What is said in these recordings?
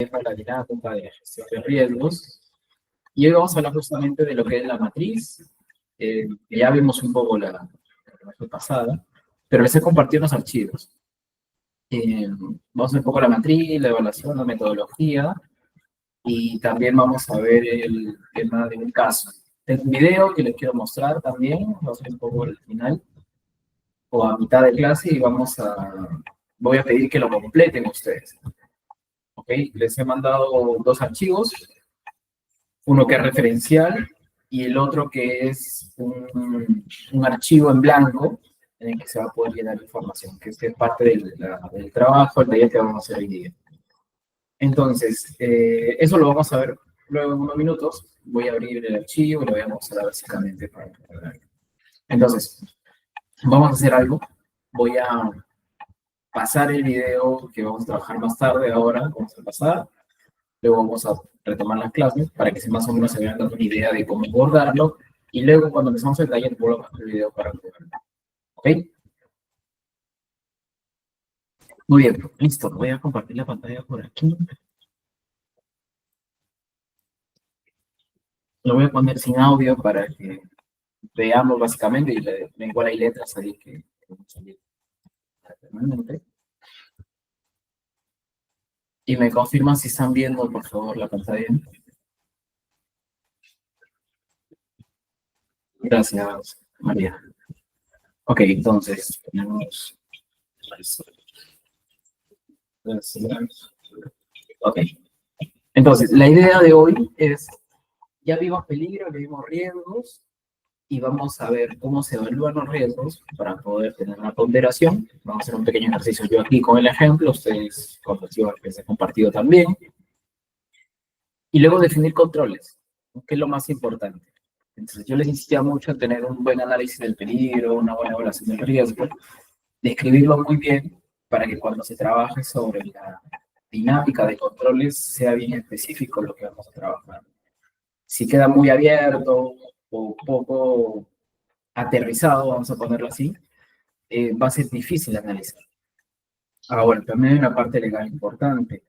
La dinámica de gestión de riesgos. Y hoy vamos a hablar justamente de lo que es la matriz. Ya vimos un poco la clase pasada, pero les he compartido unos archivos. Vamos a ver un poco la matriz, la evaluación, la metodología, y también vamos a ver el tema de un caso. El video que les quiero mostrar también, va a ser un poco al final, o a mitad de clase, y voy a pedir que lo completen ustedes. ¿Ok? Les he mandado dos archivos, uno que es referencial y el otro que es un archivo en blanco en el que se va a poder llenar información, que es parte del trabajo, el taller que vamos a hacer hoy día. Entonces, eso lo vamos a ver luego en unos minutos. Voy a abrir el archivo y lo voy a mostrar básicamente para ver. Entonces, vamos a hacer algo. Voy a pasar el video que vamos a trabajar más tarde ahora, vamos a pasar. Luego vamos a retomar las clases para que más o menos se vayan dando una idea de cómo abordarlo. Y luego, cuando empezamos el taller, vuelvo a pasar el video para poderlo. ¿Ok? Muy bien, listo. Voy a compartir la pantalla por aquí. Lo voy a poner sin audio para que veamos básicamente, y igual hay letras ahí que van a salir permanente. Y me confirman si están viendo, por favor, la pantalla. Gracias, María. Ok, entonces, tenemos... Ok. Entonces, la idea de hoy es, ya vimos peligro, ya vimos riesgos, y vamos a ver cómo se evalúan los riesgos para poder tener una ponderación. Vamos a hacer un pequeño ejercicio yo aquí con el ejemplo, ustedes con los archivos que les he compartido también. Y luego definir controles, que es lo más importante. Entonces, yo les insistía mucho en tener un buen análisis del peligro, una buena evaluación del riesgo, describirlo muy bien para que cuando se trabaje sobre la dinámica de controles sea bien específico lo que vamos a trabajar. Si queda muy abierto o poco aterrizado, vamos a ponerlo así, va a ser difícil analizar. Ahora, también hay una parte legal importante.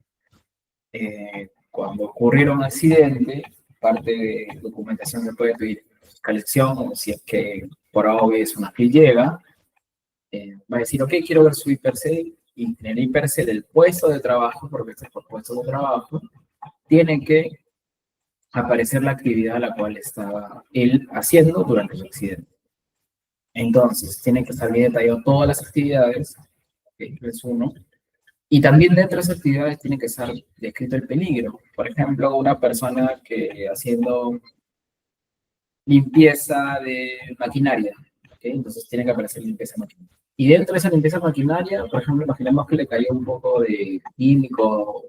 Cuando ocurriera un accidente, parte de documentación se puede pedir fiscalización, o si es que por ahora es una FIL llega, va a decir, ok, quiero ver su IPRC, y en el IPRC del puesto de trabajo, porque este es por puesto de trabajo, tiene que aparecer la actividad a la cual estaba él haciendo durante su accidente. Entonces, tienen que estar bien detalladas todas las actividades, que es uno, y también dentro de esas actividades tiene que estar descrito el peligro. Por ejemplo, una persona que haciendo limpieza de maquinaria, ¿okay? Entonces tiene que aparecer limpieza maquinaria. Y dentro de esa limpieza maquinaria, por ejemplo, imaginemos que le cayó un poco de químico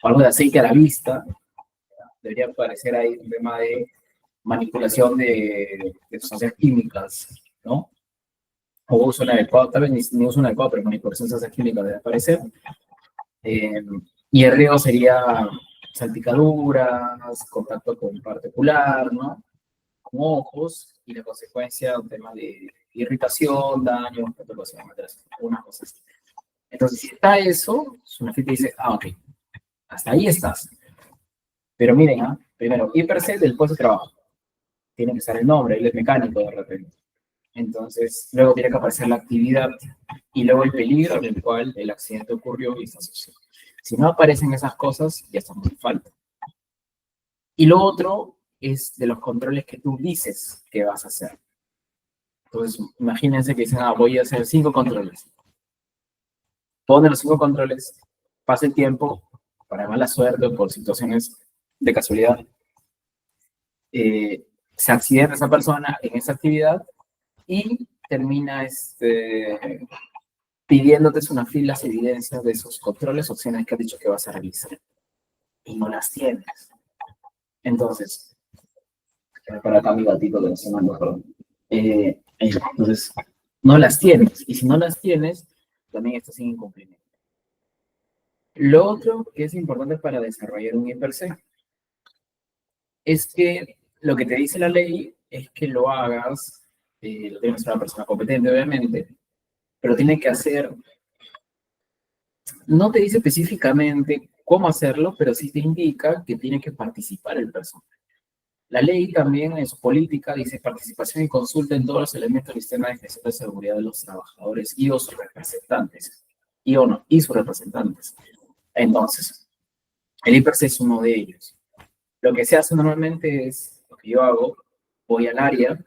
o algo de aceite a la vista, debería aparecer ahí un tema de manipulación de sustancias químicas, ¿no? O uso inadecuado, tal vez ni uso inadecuado, pero manipulación de sustancias químicas debe aparecer. Y el riesgo sería salpicaduras, contacto con particular, ¿no? Con ojos, y la consecuencia, un tema de irritación, daño, perturbación, unas cosas. Entonces, si está eso, Sunafit dice, ok, hasta ahí estás. Pero miren, primero, IPRC del puesto de trabajo. Tiene que estar el nombre, él es mecánico de repente. Entonces, luego tiene que aparecer la actividad y luego el peligro en el cual el accidente ocurrió y está asociado. Si no aparecen esas cosas, ya estamos en falta. Y lo otro es de los controles que tú dices que vas a hacer. Entonces, imagínense que dicen, voy a hacer 5 controles. Ponen los 5 controles, pasa el tiempo, para mala suerte o por situaciones de casualidad, se accidenta esa persona en esa actividad y termina pidiéndote una fila de evidencias de esos controles, opciones que has dicho que vas a realizar. Y no las tienes. Entonces, para acá mi gatito que no se manda, perdón. Entonces, no las tienes. Y si no las tienes, también estás en incumplimiento. Lo otro que es importante para desarrollar un IPRC es que lo que te dice la ley es que lo hagas, lo tienes que ser una persona competente, obviamente, pero tiene que hacer, no te dice específicamente cómo hacerlo, pero sí te indica que tiene que participar el personal. La ley también en su política dice participación y consulta en todos los elementos del sistema de gestión de seguridad de los trabajadores y o sus representantes. Y sus representantes. Entonces, el IPERS es uno de ellos. Lo que se hace normalmente es, lo que yo hago, voy al área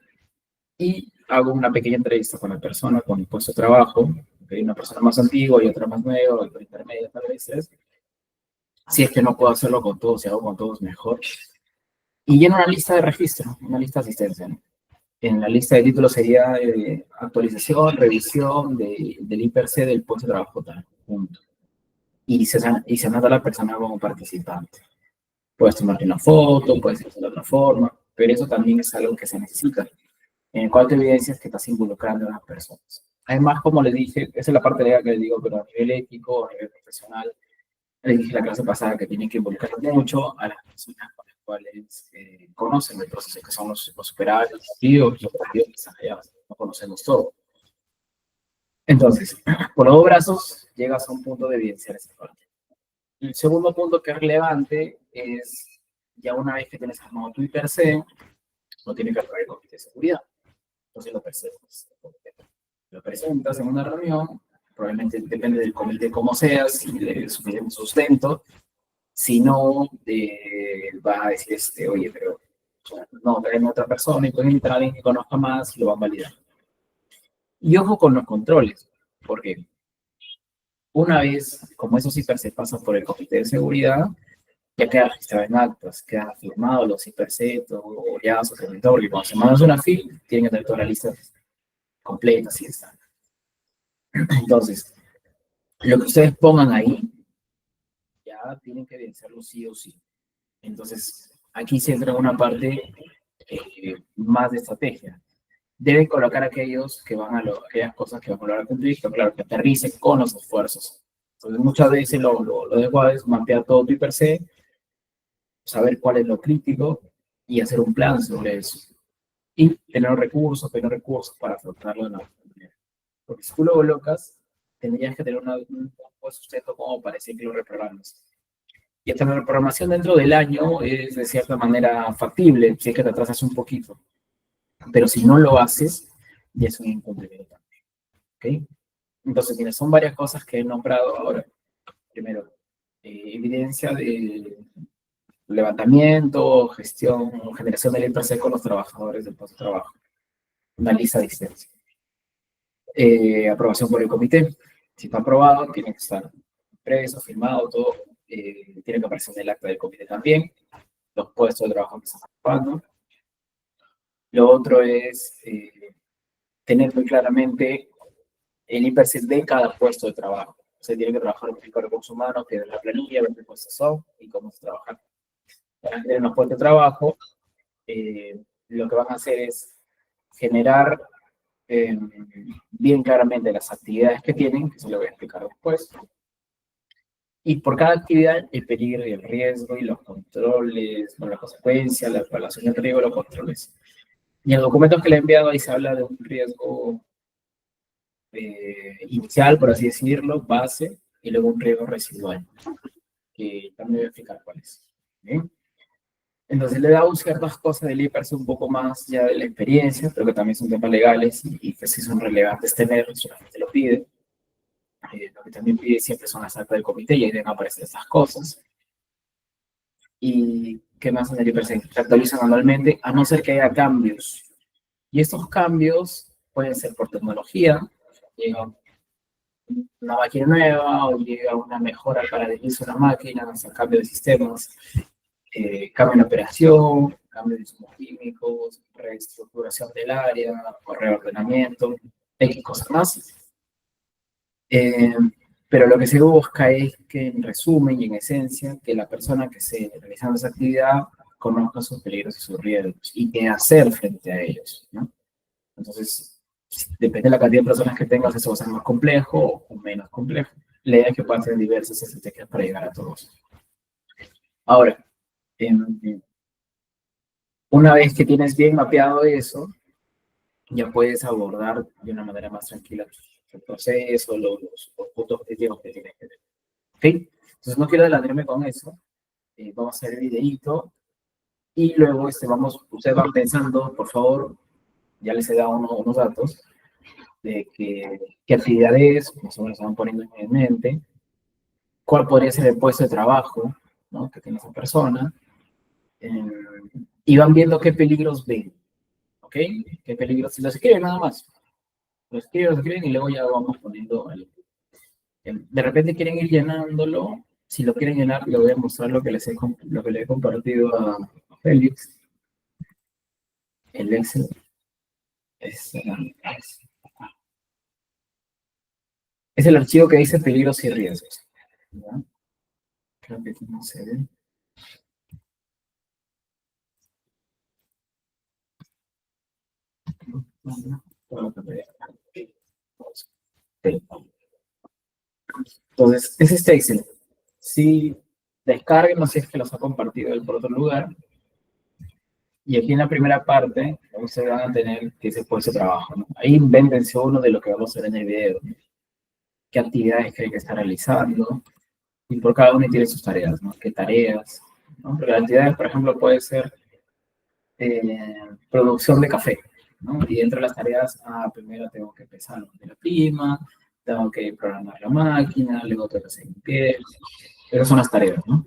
y hago una pequeña entrevista con la persona, con el puesto de trabajo. Hay una persona más antigua y otra más nueva, otra intermedia tal vez es. Si es que no puedo hacerlo con todos, si hago con todos mejor. Y lleno una lista de registro, una lista de asistencia, ¿no? En la lista de títulos sería actualización, revisión del IPRC del puesto de trabajo tal, punto. Y se anota a la persona como participante. Puedes tomarte una foto, puedes hacerlo de otra forma, pero eso también es algo que se necesita, en el cual te evidencias que estás involucrando a las personas. Además, como les dije, esa es la parte legal que les digo, pero a nivel ético, a nivel profesional, les dije la clase pasada que tienen que involucrar mucho a las personas con las cuales conocen el proceso, que son los superávit, los activos, que están allá, no conocemos todo. Entonces, por los dos brazos llegas a un punto de evidenciar esa parte. El segundo punto que es relevante es, ya una vez que tienes armado tu IPRC, no tiene que aprobar el comité de seguridad. Entonces lo presentas en una reunión, probablemente depende del comité como sea, si le suficiente sustento, si no, va a decir, oye, pero no, traen otra persona y pueden invitar a alguien que conozca más y lo van a validar. Y ojo con los controles, porque una vez, como esos IPRC pasan por el comité de seguridad, ya queda registrado en actas, queda firmado los IPRC, o ya su territorio, y cuando se manda una FIL, tienen que tener toda la lista completa, así está. Entonces, lo que ustedes pongan ahí, ya tienen que vencerlo sí o sí. Entonces, aquí se entra una parte más de estrategia. Deben colocar aquellos que van a aquellas cosas que van a lograr cumplir, pero claro, que aterricen con los esfuerzos. Entonces, muchas veces lo adecuado es mapear todo tu IPRC, saber cuál es lo crítico y hacer un plan sobre eso. Y tener recursos para afrontarlo de la mejor manera. Porque si tú lo colocas, tendrías que tener un sustento como para decir que lo reprogramas. Y hasta la reprogramación dentro del año es de cierta manera factible, si es que te atrasas un poquito. Pero si no lo haces, ya es un incumplimiento también. ¿Okay? Entonces, mira, son varias cosas que he nombrado ahora. Primero, evidencia de levantamiento, gestión, generación del IPC con los trabajadores del puesto de trabajo. Una lista de asistencia. Aprobación por el comité. Si está aprobado, tiene que estar impreso, firmado, todo. Tiene que aparecer en el acta del comité también. Los puestos de trabajo que están ocupando. Lo otro es tener muy claramente el IPC de cada puesto de trabajo. Se tiene que trabajar un equipo de recursos humanos, que es la planilla, ver qué puestos son y cómo se trabajan. En los puestos de trabajo, lo que van a hacer es generar bien claramente las actividades que tienen, que se lo voy a explicar después. Y por cada actividad, el peligro y el riesgo y los controles, bueno, las consecuencias, la evaluación del riesgo y los controles. Y en el documento que le he enviado ahí se habla de un riesgo inicial, por así decirlo, base, y luego un riesgo residual, que también voy a explicar cuál es. ¿Bien? Entonces le he dado ciertas cosas del IPRC un poco más ya de la experiencia, pero que también son temas legales y que sí son relevantes tener, si la gente lo pide. Lo que también pide siempre son las actas del comité y ahí deben aparecer estas cosas. ¿Y qué más en el IPRC? Se actualizan anualmente, a no ser que haya cambios. Y estos cambios pueden ser por tecnología, llega una máquina nueva o llega una mejora para el inicio de una máquina, o sea, cambio de sistemas, cambio de operación, cambio de insumos químicos, reestructuración del área o reordenamiento, X cosas más. Pero lo que se busca es que, en resumen y en esencia, que la persona que esté realizando esa actividad conozca sus peligros y sus riesgos y qué hacer frente a ellos, ¿no? Entonces, depende de la cantidad de personas que tengas, eso va a ser más complejo o menos complejo. La idea es que puedan tener diversas estrategias para llegar a todos. Ahora, una vez que tienes bien mapeado eso, ya puedes abordar de una manera más tranquila el proceso, los puntos objetivos que tienes que tener. ¿Ok? Entonces no quiero adelantarme con eso. Vamos a hacer el videíto y luego ustedes van pensando, por favor, ya les he dado unos datos de qué actividades más o menos se van poniendo en mente, cuál podría ser el puesto de trabajo, ¿no?, que tiene esa persona, eh, y van viendo qué peligros ven, ¿ok? ¿Qué peligros? Si los escriben nada más, los escriben y luego ya vamos poniendo de repente quieren ir llenándolo. Si lo quieren llenar, le voy a mostrar lo que le he compartido a Félix. El Excel es, es el archivo que dice peligros y riesgos. ¿Ya? Creo que aquí no se ve. Entonces, es este Excel. Si descarguen, no sé si es que los ha compartido él por otro lugar. Y aquí en la primera parte, ustedes van a tener que ese puesto de trabajo, ¿no? Ahí invéntense uno de lo que vamos a ver en el video. ¿Qué actividades creen que está realizando? Y por cada uno tiene sus tareas, ¿no? ¿Qué tareas? ¿No? Porque las actividades, por ejemplo, puede ser producción de café, ¿no? Y dentro de las tareas, primero tengo que empezar de la prima, tengo que programar la máquina, luego tengo que hacer limpieza. Esas son las tareas, ¿no?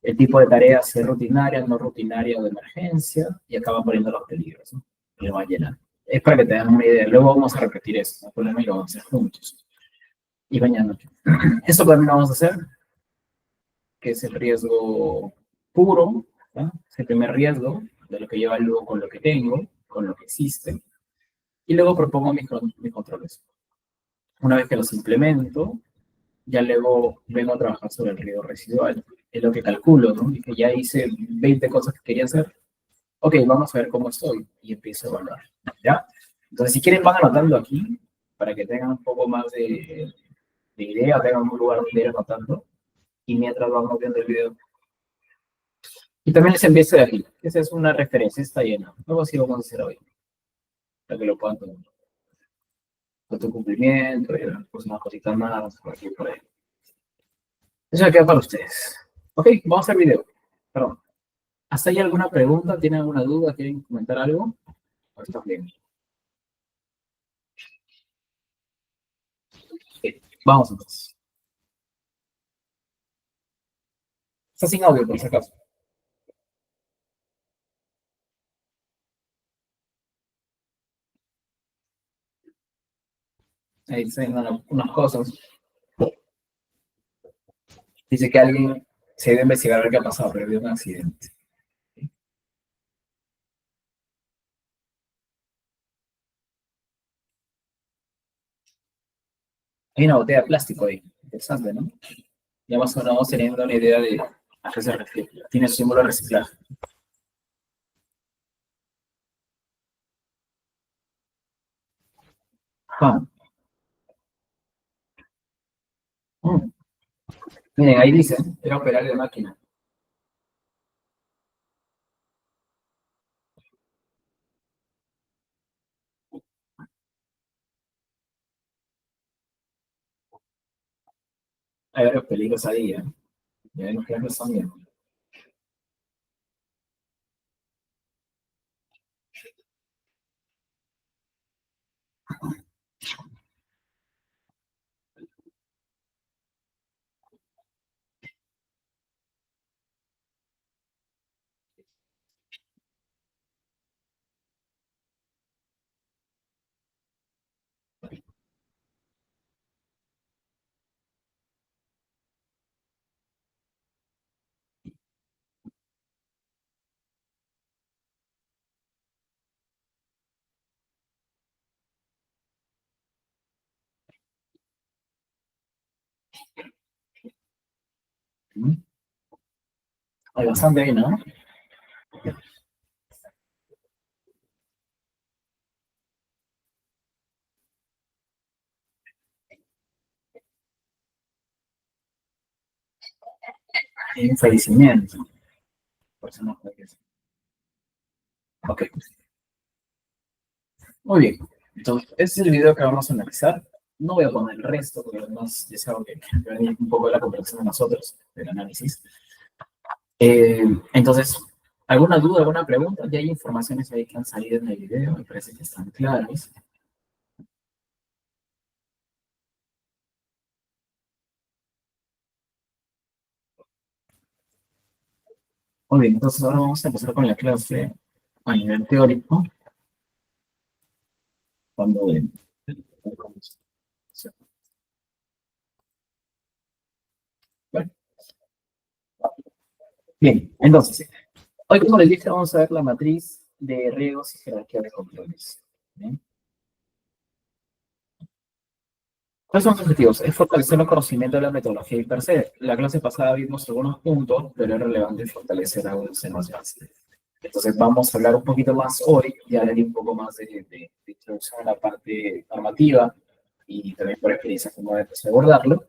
El tipo de tareas es rutinaria, no rutinaria o de emergencia, y acaba poniendo los peligros, ¿no? Y lo va a llenar. Es para que tengan una idea. Luego vamos a repetir eso, no problema, y lo vamos a hacer juntos. Y mañana. Esto también lo vamos a hacer, que es el riesgo puro, ¿no? Es el primer riesgo de lo que lleva luego con lo que tengo, con lo que existe. Y luego propongo mis controles. Una vez que los implemento, ya luego vengo a trabajar sobre el riesgo residual. Es lo que calculo, ¿no? Y que ya hice 20 cosas que quería hacer. Ok, vamos a ver cómo estoy. Y empiezo a evaluar, ¿ya? Entonces, si quieren, van anotando aquí para que tengan un poco más de idea, tengan un lugar donde ir anotando. Y mientras vamos viendo el video. Y también les envío este de aquí. Esa es una referencia, está llena. Algo así vamos a hacer hoy, para que lo puedan tomar. Con tu cumplimiento, y pues unas cositas más, por aquí, por ahí. Eso ya queda para ustedes. Ok, vamos al video. Perdón. ¿Hasta ahí alguna pregunta? ¿Tienen alguna duda? ¿Quieren comentar algo? ¿O está bien? Ok, vamos entonces. Está sin audio, por si acaso. Ahí dicen unas cosas. Dice que alguien se debe investigar a ver qué ha pasado, pero había un accidente. Hay una botella de plástico ahí. Interesante, ¿no? Ya más o menos vamos teniendo una idea de a qué se refiere. Tiene su símbolo de reciclaje. Ah, mm. Miren, ahí dice, era operario de máquina. Hay varios peligros ahí, ¿eh? Y hay unos que no están bien. ¿Mm? Hay bastante ahí, ¿no? Hay un fallecimiento. Por eso no puede ser. Ok, muy bien. Entonces, este es el video que vamos a analizar. No voy a poner el resto, porque además es algo que viene un poco de la comprensión de nosotros, del análisis. Entonces, ¿alguna duda, alguna pregunta? Ya hay informaciones ahí que han salido en el video, me parece que están claras. Muy bien, entonces ahora vamos a empezar con la clase a nivel teórico. Cuando bueno, bien, entonces, hoy como les dije, vamos a ver la matriz de riesgos y jerarquía de controles. ¿Bien? ¿Cuáles son los objetivos? Es fortalecer el conocimiento de la metodología y per se. La clase pasada vimos algunos puntos, pero es relevante fortalecer algunos en los demás. Entonces vamos a hablar un poquito más hoy, ya haré un poco más de introducción a la parte normativa y también por experiencia cómo debemos abordarlo.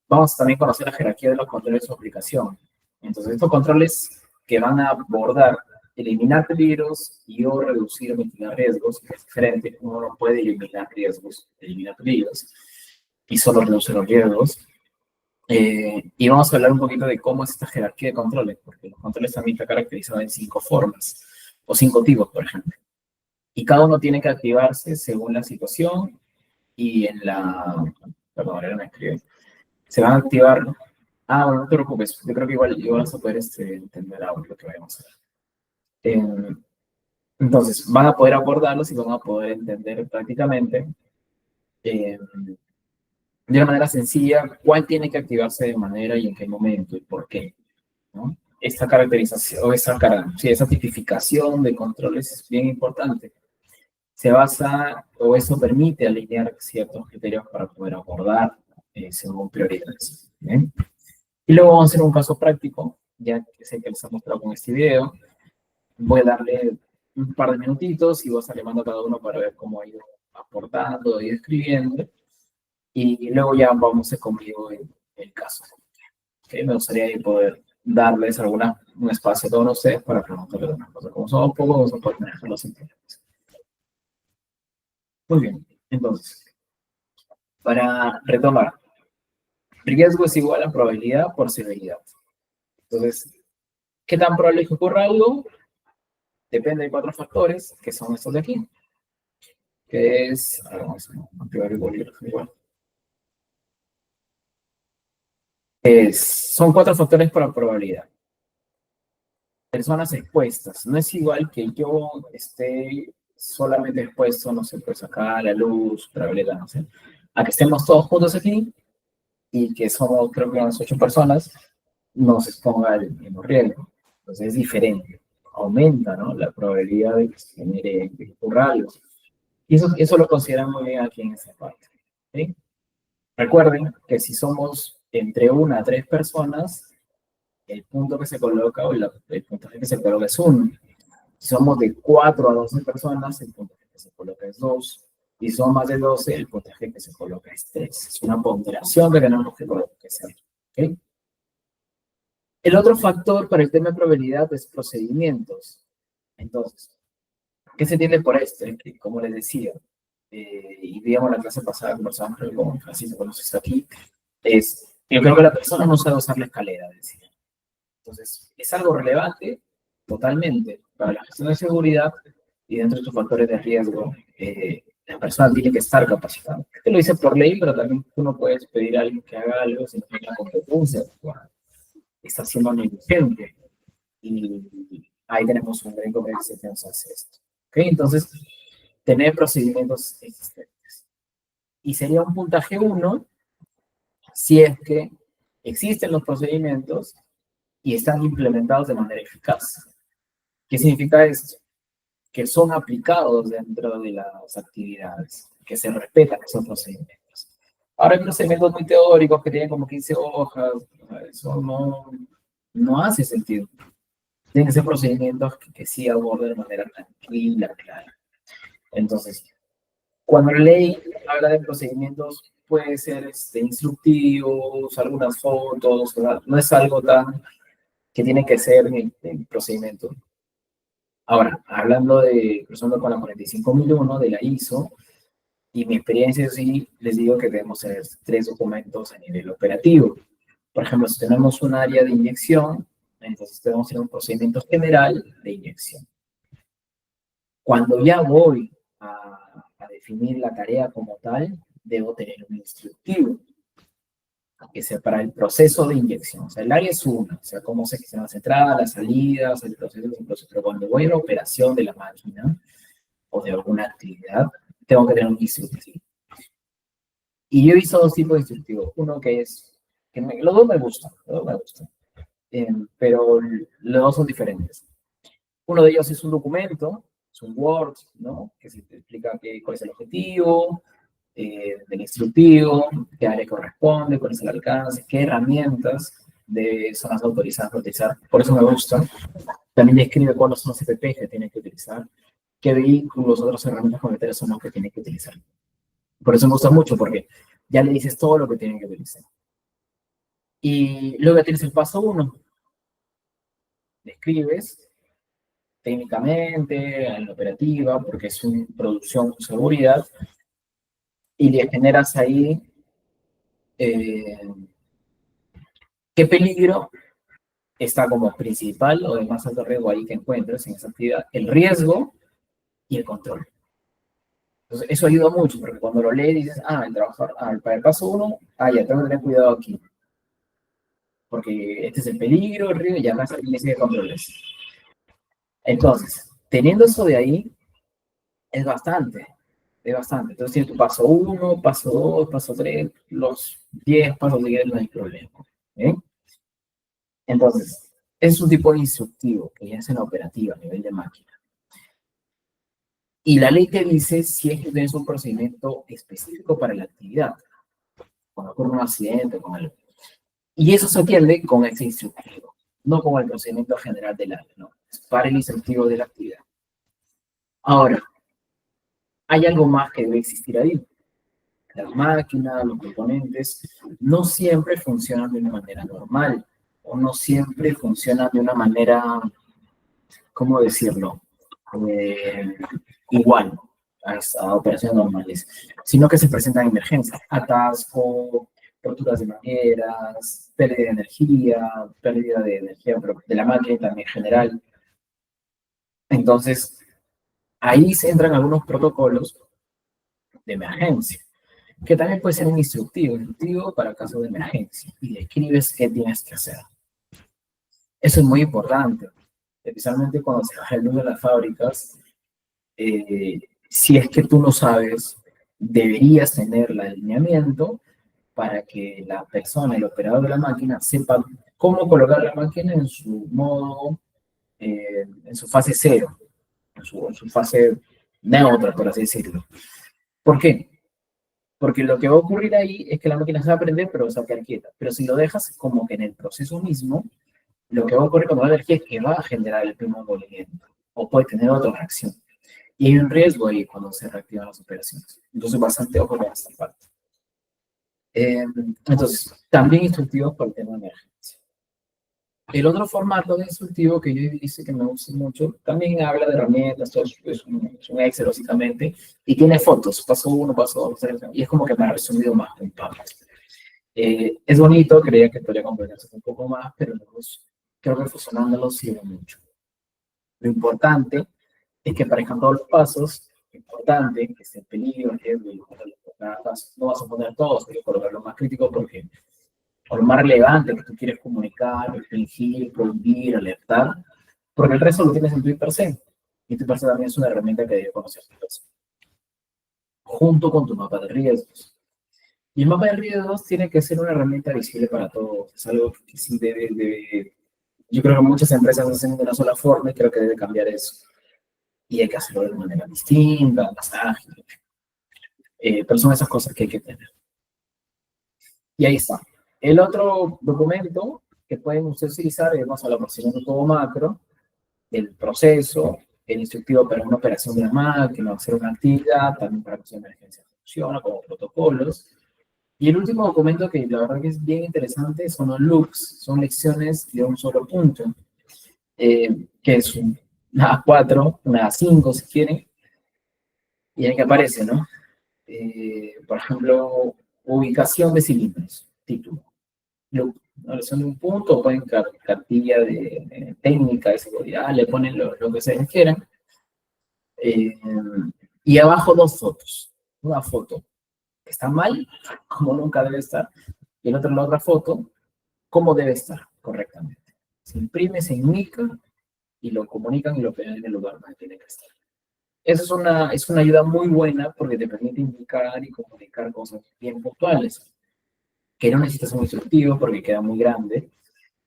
Vamos también a conocer la jerarquía de los controles de su aplicación. Entonces estos controles que van a abordar eliminar peligros y o reducir o mitigar riesgos, que es diferente. Uno no puede eliminar riesgos, eliminar peligros, y solo reducir los riesgos. Y vamos a hablar un poquito de cómo es esta jerarquía de controles, porque los controles también están caracterizados en 5 formas, o 5 tipos, por ejemplo. Y cada uno tiene que activarse según la situación y en la... Perdón, ahora me escribí. Se van a activar... Ah, bueno, no te preocupes. Yo creo que igual vas a poder entender ahora lo que vamos a hacer. Entonces, van a poder abordarlos y van a poder entender prácticamente de una manera sencilla cuál tiene que activarse de manera y en qué momento y por qué, ¿no? Esta caracterización, o esa tipificación de controles es bien importante. Se basa, o eso permite alinear ciertos criterios para poder abordar según prioridades. ¿Bien? Y luego vamos a hacer un caso práctico, ya que sé que les he mostrado con este video. Voy a darle un par de minutitos y voy a estar llamando a cada uno para ver cómo ha ido aportando y escribiendo. Y luego ya vamos a conmigo el caso. ¿Okay? Me gustaría poder darles un espacio a todos ustedes para preguntarles algunas cosas. Como somos pocos, vamos a poder manejarlos en tiempo. Muy bien, entonces, para retomar, riesgo es igual a probabilidad por severidad. Entonces, ¿qué tan probable es que ocurra algo? Depende de 4 factores, que son estos de aquí, que es, vamos a activar el bolígrafo igual. Son 4 factores para probabilidad. Personas expuestas. No es igual que yo esté solamente expuesto, no sé, pues acá a la luz, ultravioleta, no sé, a que estemos todos juntos aquí y que somos, creo que unas 8 personas, nos exponga el mismo riesgo. Entonces es diferente. Aumenta, ¿no? La probabilidad de que se genere que ocurra algo. Y eso lo consideran muy bien aquí en esta parte. ¿Sí? Recuerden que si somos entre 1 a 3 personas, el punto que se coloca o el puntaje que se coloca es 1. Si somos de 4 a 12 personas, el puntaje que se coloca es 2. Y si son más de 12, el puntaje que se coloca es 3. Es una ponderación que tenemos que hacer. ¿Okay? El otro factor para el tema de probabilidad es procedimientos. Entonces, ¿qué se entiende por este? Que, como les decía, y digamos la clase pasada conversamos con Francisco, cuando está aquí, yo creo que la persona no sabe usar la escalera, decía. Entonces, es algo relevante totalmente para la gestión de seguridad y dentro de tus factores de riesgo, la persona tiene que estar capacitada. Esto lo dice por ley, pero también tú no puedes pedir a alguien que haga algo sin tener la competencia. Bueno, está siendo negligente. Y ahí tenemos un gran inconveniente que nos hace esto. ¿Okay? Entonces, tener procedimientos existentes. Y sería un puntaje 1 si es que existen los procedimientos y están implementados de manera eficaz. ¿Qué significa esto? Que son aplicados dentro de las actividades, que se respetan esos procedimientos. Ahora hay procedimientos muy teóricos que tienen como 15 hojas, eso no hace sentido. Tienen que ser procedimientos que sí aborden de manera tranquila, clara. Entonces, cuando la ley habla de procedimientos, puede ser instructivos, algunas fotos, ¿verdad? No es algo tan que tiene que ser en procedimiento. Ahora, hablando con la 45001 de la ISO, Y mi experiencia sí les digo que debemos tener 3 documentos a nivel operativo. Por ejemplo, si tenemos un área de inyección, entonces debemos tener un procedimiento general de inyección. Cuando ya voy a definir la tarea como tal, debo tener un instructivo que sea para el proceso de inyección. O sea, el área es una, o sea, cómo se gestionan las entradas, las salidas, el proceso es un proceso. Pero cuando voy a la operación de la máquina o de alguna actividad, tengo que tener un instructivo. Y yo he visto 2 tipos de instructivos. Uno que es, los dos me gustan, pero los dos son diferentes. Uno de ellos es un documento, es un Word, ¿no? Que se te explica cuál es el objetivo del instructivo, qué área corresponde, cuál es el alcance, qué herramientas son las autorizadas para utilizar. Por eso me gusta. También describe cuáles son los CPP que tienen que utilizar, qué vehículos, otras herramientas comunitarias son los que tienen que utilizar. Por eso me gusta mucho, porque ya le dices todo lo que tienen que utilizar. Y luego tienes el paso 1. Describes técnicamente, en la operativa, porque es una producción con seguridad, y le generas ahí qué peligro está como principal o de más alto riesgo ahí que encuentres en esa actividad, el riesgo y el control. Entonces, eso ayuda mucho, porque cuando lo lees dices, el trabajador, para el paso 1, ya tengo que tener cuidado aquí, porque este es el peligro, el riesgo, y además aquí me sigue controles. Entonces, teniendo eso de ahí, es bastante. Entonces tienes tu paso 1, paso 2, paso 3, los 10 pasos siguientes no hay problema. Entonces, es un tipo de instructivo que ya es en la operativa a nivel de máquina. Y la ley te dice si es que tienes un procedimiento específico para la actividad, cuando ocurre un accidente, con algo. Y eso se atiende con ese instructivo, no con el procedimiento general del área, no. Es para el instructivo de la actividad. Ahora, hay algo más que debe existir ahí. Las máquinas, los componentes, no siempre funcionan de una manera normal, o no siempre funcionan de una manera, ¿cómo decirlo? Igual a operaciones normales, sino que se presentan emergencias, atasco, roturas de mangueras, pérdida de energía pero de la máquina también en general. Entonces, ahí se entran algunos protocolos de emergencia, que también puede ser un instructivo para casos de emergencia, y describes qué tienes que hacer. Eso es muy importante, especialmente cuando se baja el luz de las fábricas. Si es que tú no sabes, deberías tener el alineamiento para que la persona, el operador de la máquina, sepa cómo colocar la máquina en su modo, en su fase 0, en su fase neutra, por así decirlo. ¿Por qué? Porque lo que va a ocurrir ahí es que la máquina se va a prender, pero se va a quedar quieta. Pero si lo dejas como que en el proceso mismo, lo que va a ocurrir con la energía es que va a generar el primer movimiento, o puede tener otra reacción. Y hay un riesgo ahí cuando se reactivan las operaciones. Entonces, bastante ojo con esta parte. Entonces, también instructivos para el tema de emergencia. El otro formato de instructivo que yo dice que me gusta mucho, también habla de herramientas, todo es un Excel básicamente, y tiene fotos, paso 1, paso 2, y es como que me ha resumido más un poco. Es bonito, creía que podría completarse un poco más, pero creo que fusionándolo sirve mucho. Lo importante es que aparezcan todos los pasos, importante que esté el peligro, el riesgo, y cada paso. No vas a poner todos, hay que colocar lo más crítico porque, o lo más relevante que tú quieres comunicar, restringir, prohibir, alertar, porque el resto lo tienes en tu IPRC. Y tu IPRC también es una herramienta que debe conocer tu persona, junto con tu mapa de riesgos. Y el mapa de riesgos tiene que ser una herramienta visible para todos. Es algo que sí debe. Yo creo que muchas empresas hacen de una sola forma y creo que debe cambiar eso. Y hay que hacerlo de manera distinta, más ágil. Pero son esas cosas que hay que tener. Y ahí está. El otro documento que pueden ustedes utilizar es más a la procedimiento todo macro, el proceso, el instructivo para una operación de la máquina, hacer una actividad, también para que una emergencia funciona, como protocolos. Y el último documento que la verdad que es bien interesante son los loops, son lecciones de un solo punto, que es una A4, una A5 si quieren, y ahí que aparece, ¿no? por ejemplo, ubicación de cilindros, título. ¿No? Son un punto, ponen cartilla de técnica de seguridad, le ponen lo que se quieran. Eh, y abajo dos fotos. Una foto que está mal, como nunca debe estar, y la otra foto, cómo debe estar correctamente. Se imprime, se indica y lo comunican y lo pegan en el lugar donde tiene que estar. Eso es una ayuda muy buena porque te permite indicar y comunicar cosas bien puntuales, que no necesitas un instructivo porque queda muy grande,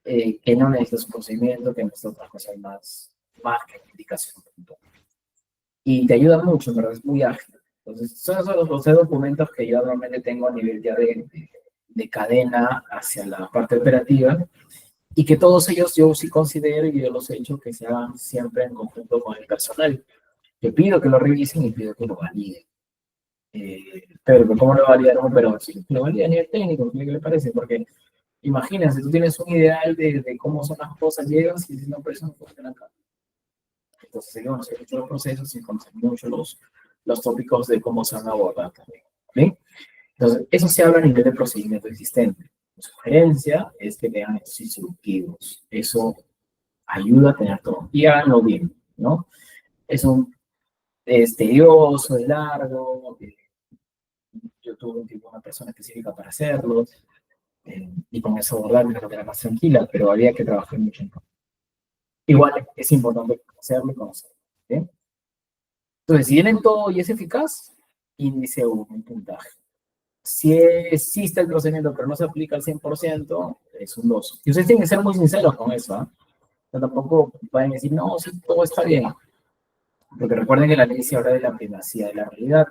que no necesitas un procedimiento, que necesitas otras cosas más que indicación puntual. Y te ayuda mucho, ¿verdad? Es muy ágil. Entonces, son esos los documentos que yo normalmente tengo a nivel ya de cadena hacia la parte operativa y que todos ellos yo sí considero y yo los he hecho que se hagan siempre en conjunto con el personal. Yo pido que lo revisen y pido que lo validen. Pero ¿cómo lo validaron? Pero sí, lo valida a nivel técnico, ¿qué le parece? Porque imagínense, tú tienes un ideal de cómo son las cosas, llegas y dices, no, pero eso no funciona acá. Entonces, hay que conocer mucho los procesos y conocer mucho los tópicos de cómo se van a abordar también. ¿Sí? Entonces, eso se habla a nivel de procedimiento existente. Mi sugerencia es que tengan estos instructivos. Eso ayuda a tener todo. Y háganlo bien, ¿no? Es tedioso, es largo. Yo tuve un tipo, una persona específica para hacerlo. Y con eso abordarme de manera más tranquila, pero había que trabajar mucho en todo. Igual es importante hacerlo y conocerlo. ¿Sí? Entonces, si vienen todo y es eficaz, índice 1, un puntaje. Si existe el procedimiento pero no se aplica al 100%, es un 2. Y ustedes tienen que ser muy sinceros con eso. ¿Eh? O sea, tampoco pueden decir, no, sí, todo está bien. Porque recuerden que la ley se habla de la primacía de la realidad.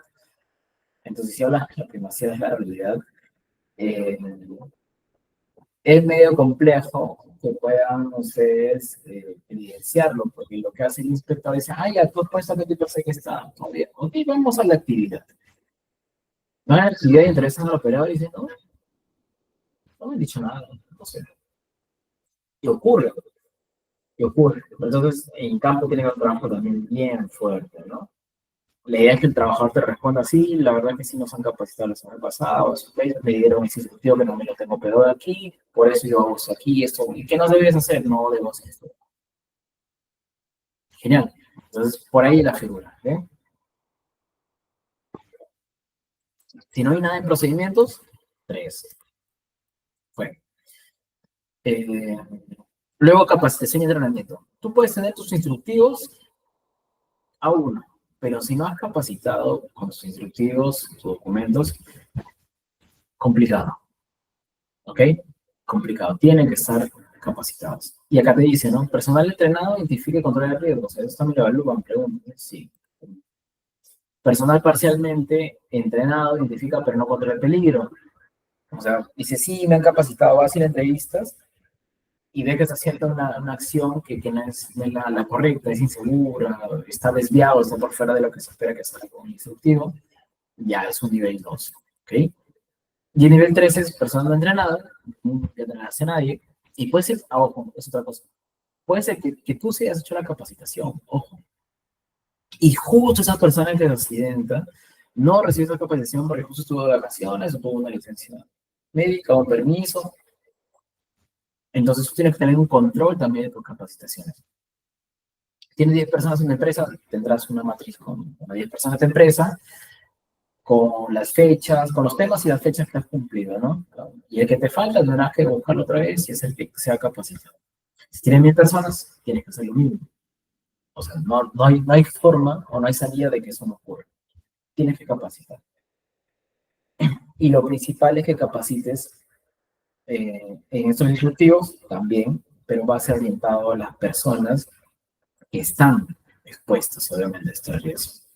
Entonces, si hablas de la primacía de la realidad, eh, es medio complejo que puedan ustedes evidenciarlo, porque lo que hace el inspector es, ay, ya, tú has puesto que tú sé que está todo bien. Ok, vamos a la actividad. No hay actividad y interesan al operador y dicen, no, no me han dicho nada, no sé. Y ocurre, y ocurre. Entonces, en campo tiene que haber un trabajo también bien fuerte, ¿no? La idea es que el trabajador te responda, sí, la verdad que sí nos han capacitado la semana pasada, o me dieron ese instructivo que no me lo tengo peor aquí, por eso yo hago esto aquí, esto, ¿y qué no debes hacer? No debo hacer esto. Genial. Entonces, por ahí la figura. ¿Eh? Si no hay nada en procedimientos, 3. Bueno. Eh, luego, capacitación y entrenamiento. Tú puedes tener tus instructivos a uno, pero si no has capacitado con tus instructivos, tus documentos, complicado. ¿Ok? Complicado. Tienen que estar capacitados. Y acá te dice, ¿no? Personal entrenado identifica y controla riesgos. Eso también lo evalúan, preguntan. Sí. Personal parcialmente entrenado identifica pero no controla el peligro. O sea, dice, sí, me han capacitado, va a hacer entrevistas y ve que está haciendo una acción que no es la correcta, es insegura, está desviado, está por fuera de lo que se espera que salga con un instructivo, ya es un nivel 2. ¿Ok? Y el nivel 3 es persona no entrenada, no hace nadie, y puede ser, ojo, es otra cosa, puede ser que tú sí hayas hecho la capacitación, ojo, y justo esa persona que se accidenta no recibe esa capacitación porque justo estuvo de vacaciones o tuvo una licencia médica o un permiso. Entonces tú tienes que tener un control también de tus capacitaciones. Tienes 10 personas en una empresa, tendrás una matriz con 10 personas de empresa, con las fechas, con los temas y las fechas que has cumplido, ¿no? Y el que te falta tendrás que buscarlo otra vez y es el que sea capacitado. Si tienes 1000 personas, tienes que hacer lo mismo. O sea, no hay forma o no hay salida de que eso no ocurra. Tienes que capacitar. Y lo principal es que capacites en estos instructivos también, pero va a ser orientado a las personas que están expuestas, obviamente, a estos riesgos.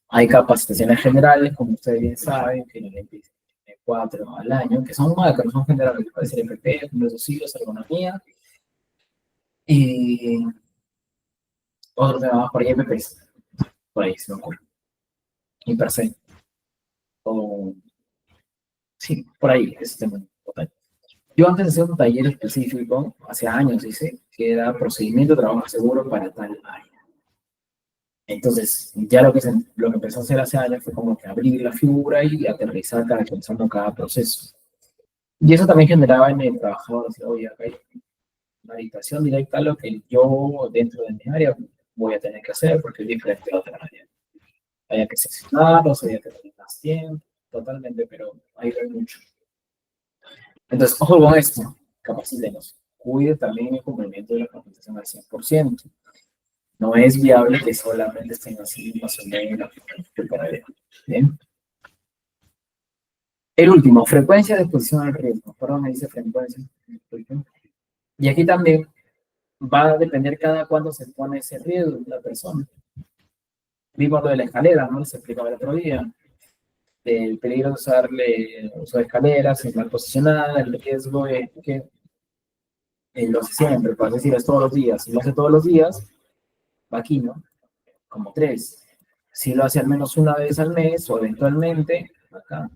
Hay capacitaciones generales, como ustedes bien saben, que tienen 4 al año, que son macros, son generales, puede ser FP, primeros auxilios, ergonomía, y otros temas por ahí, FPs, por ahí se me ocurre, y per se, o sí, por ahí, ese tema total. Yo antes de hacer un taller específico, hace años hice, que era procedimiento de trabajo seguro para tal área. Entonces, ya lo que empezó a hacer hace años fue como que abrir la figura y aterrizar caracterizando cada proceso. Y eso también generaba en el trabajador, decía, oye, acá hay una orientación directa a lo que yo dentro de mi área voy a tener que hacer porque es diferente a otra área. Haya que seccionarlos, haya que tener más tiempo, totalmente, pero hay mucho. Entonces, ojo con esto, capacítenos. Cuide también el cumplimiento de la capacitación al 100%. No es viable que solamente estén así más o menos para ver. Bien. El último, frecuencia de exposición al riesgo. Perdón, me dice frecuencia. Y aquí también va a depender cada cuándo se pone ese riesgo de la persona. Vimos lo de la escalera, ¿no? Les explicaba el otro día. El peligro de uso de escaleras, es mal posicionada, el riesgo es que lo hace siempre, por decir, es todos los días. Si lo hace todos los días, va aquí, ¿no? Como 3. Si lo hace al menos una vez al mes o eventualmente, acá.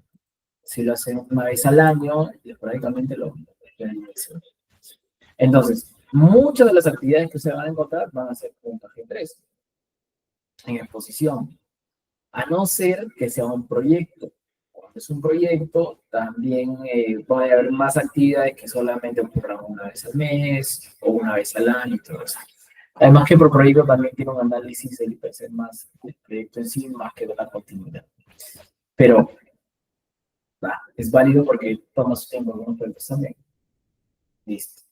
Si lo hace una vez al año, esporádicamente lo Entonces, muchas de las actividades que se van a encontrar van a ser puntaje 3 en exposición, a no ser que sea un proyecto. Cuando es un proyecto, también puede haber más actividades que solamente ocurran una vez al mes o una vez al año y todo eso. Además que por proyecto también tiene un análisis del IPC más del proyecto en sí, más que de la continuidad. Pero es válido porque toma su tiempo algunos proyectos también. Listo.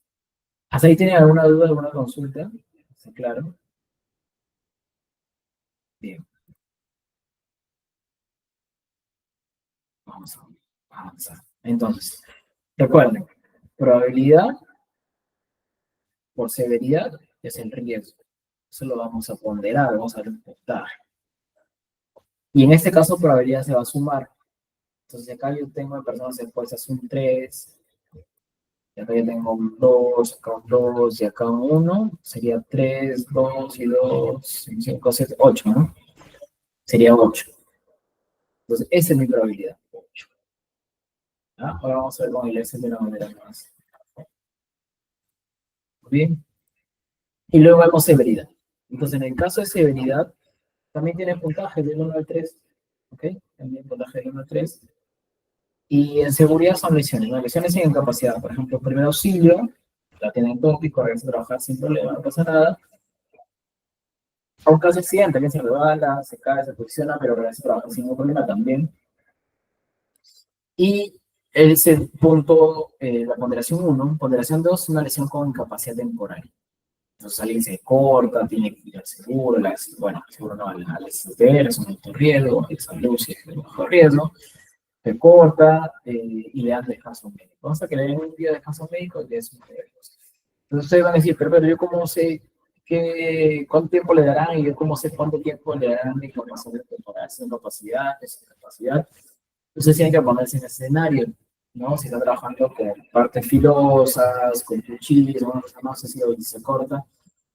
¿Hasta ahí tienen alguna duda, alguna consulta? ¿Está claro? Bien. Vamos a avanzar. Entonces, recuerden, probabilidad por severidad es el riesgo. Eso lo vamos a ponderar, vamos a ver un puntaje. Y en este caso, probabilidad se va a sumar. Entonces, acá yo tengo personas expuestas un 3, y acá yo tengo un 2, acá un 2 y acá un 1. Sería 3, 2 y 2, 5, 7, 8, ¿no? Sería 8. Entonces, esa es mi probabilidad, 8. Ahora vamos a ver con el S de una manera más. Bien. Y luego vemos severidad. Entonces, en el caso de severidad, también tiene puntaje del 1 al 3. ¿Ok? También puntaje del 1 al 3. Y en seguridad son lesiones, ¿no? Lesiones sin incapacidad. Por ejemplo, primer auxilio, la tienen todo y correr a trabajar sin problema, no pasa nada. A un caso de accidente, alguien se resbala, se cae, se posiciona, pero regresa a trabajar sin ningún problema también. Y ese punto, la ponderación 1, ponderación 2, una lesión con incapacidad temporal. Entonces alguien se corta, tiene que ir al seguro, bueno, seguro no, al STR, es un alto riesgo, el salud si es de bajo riesgo, se corta y le dan descanso médico. Vamos a que le den un día de descanso médico y le es un día de descanso. Entonces ustedes van a decir, pero yo cómo sé cuánto tiempo le darán y yo cómo sé cuánto tiempo le darán de información de temporal, sin capacidad, sin capacidad. Entonces tienen que ponerse en ese escenario, ¿no? Si está trabajando con partes filosas, con cuchillos, no sé si hoy se corta,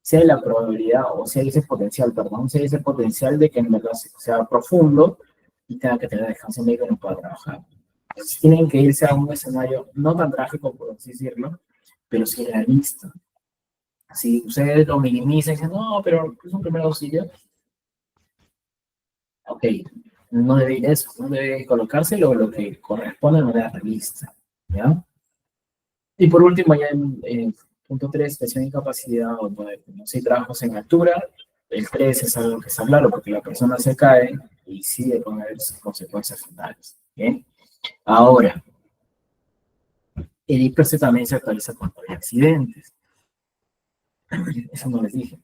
si hay la probabilidad, o si hay ese potencial, perdón, si hay ese potencial de que en verdad sea profundo y tenga que tener descanso médico y no pueda trabajar. Entonces tienen que irse a un escenario no tan trágico, por así decirlo, pero sí realista. Si ustedes lo minimizan y dicen, no, pero es un primer auxilio, ok, no debe ir eso, no debe colocarse lo que corresponde de manera realista, ¿ya? Y por último, ya en punto 3, expresión de incapacidad, o no sé, trabajos en altura, el 3 es algo que está claro, porque la persona se cae y sigue con consecuencias fatales, ¿bien? Ahora, el IPC también se actualiza cuando hay accidentes, eso no les dije.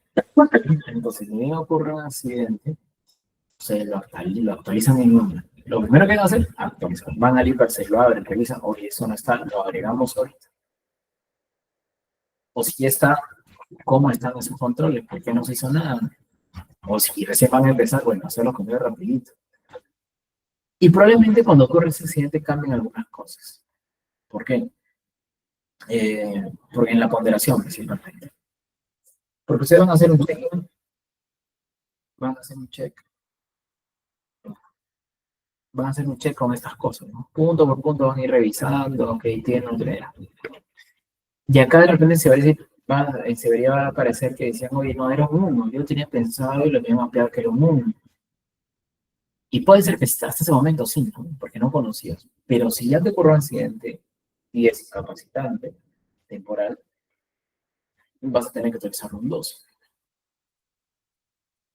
Entonces, si bien ocurre un accidente, se lo actualizan en una. Lo primero que van a hacer, actualizar. Van al IPC, lo abren, revisan, oye, eso no está, lo agregamos ahorita. O si ya está, ¿cómo están esos controles? ¿Por qué no se hizo nada? O si recién van a empezar, bueno, hacerlo con rapidito. Y probablemente cuando ocurre ese accidente cambien algunas cosas. ¿Por qué? Porque en la ponderación principalmente. Porque ustedes van a hacer un check, van a hacer un check, van a hacer un check con estas cosas, ¿no? Punto por punto van a ir revisando, ok, tiene un. Y acá de repente se va a decir, en severidad va a parecer que decían, oye, no, era un 1, yo tenía pensado y lo tenía mapeado que era un 1. Y puede ser que hasta ese momento sí, ¿no? Porque no conocías. Pero si ya te ocurrió un accidente y es incapacitante, temporal, vas a tener que utilizar un 2.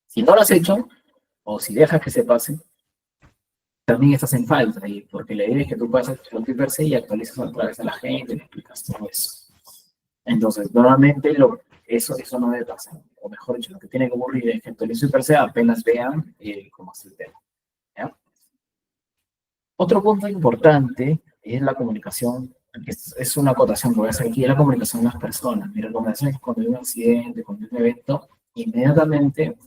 Si no lo has hecho, o si dejas que se pase, también estás en falta, y porque la idea es que tú pases el per se y actualizas a través de la gente, y le explicas todo eso. Entonces, normalmente eso no debe pasar. O mejor dicho, lo que tiene que ocurrir es que actualice el per se apenas vean cómo es el tema. ¿Ya? Otro punto importante es la comunicación. Es una acotación que voy a hacer aquí, es la comunicación con las personas. Mi recomendación es que cuando hay un accidente, cuando hay un evento, inmediatamente,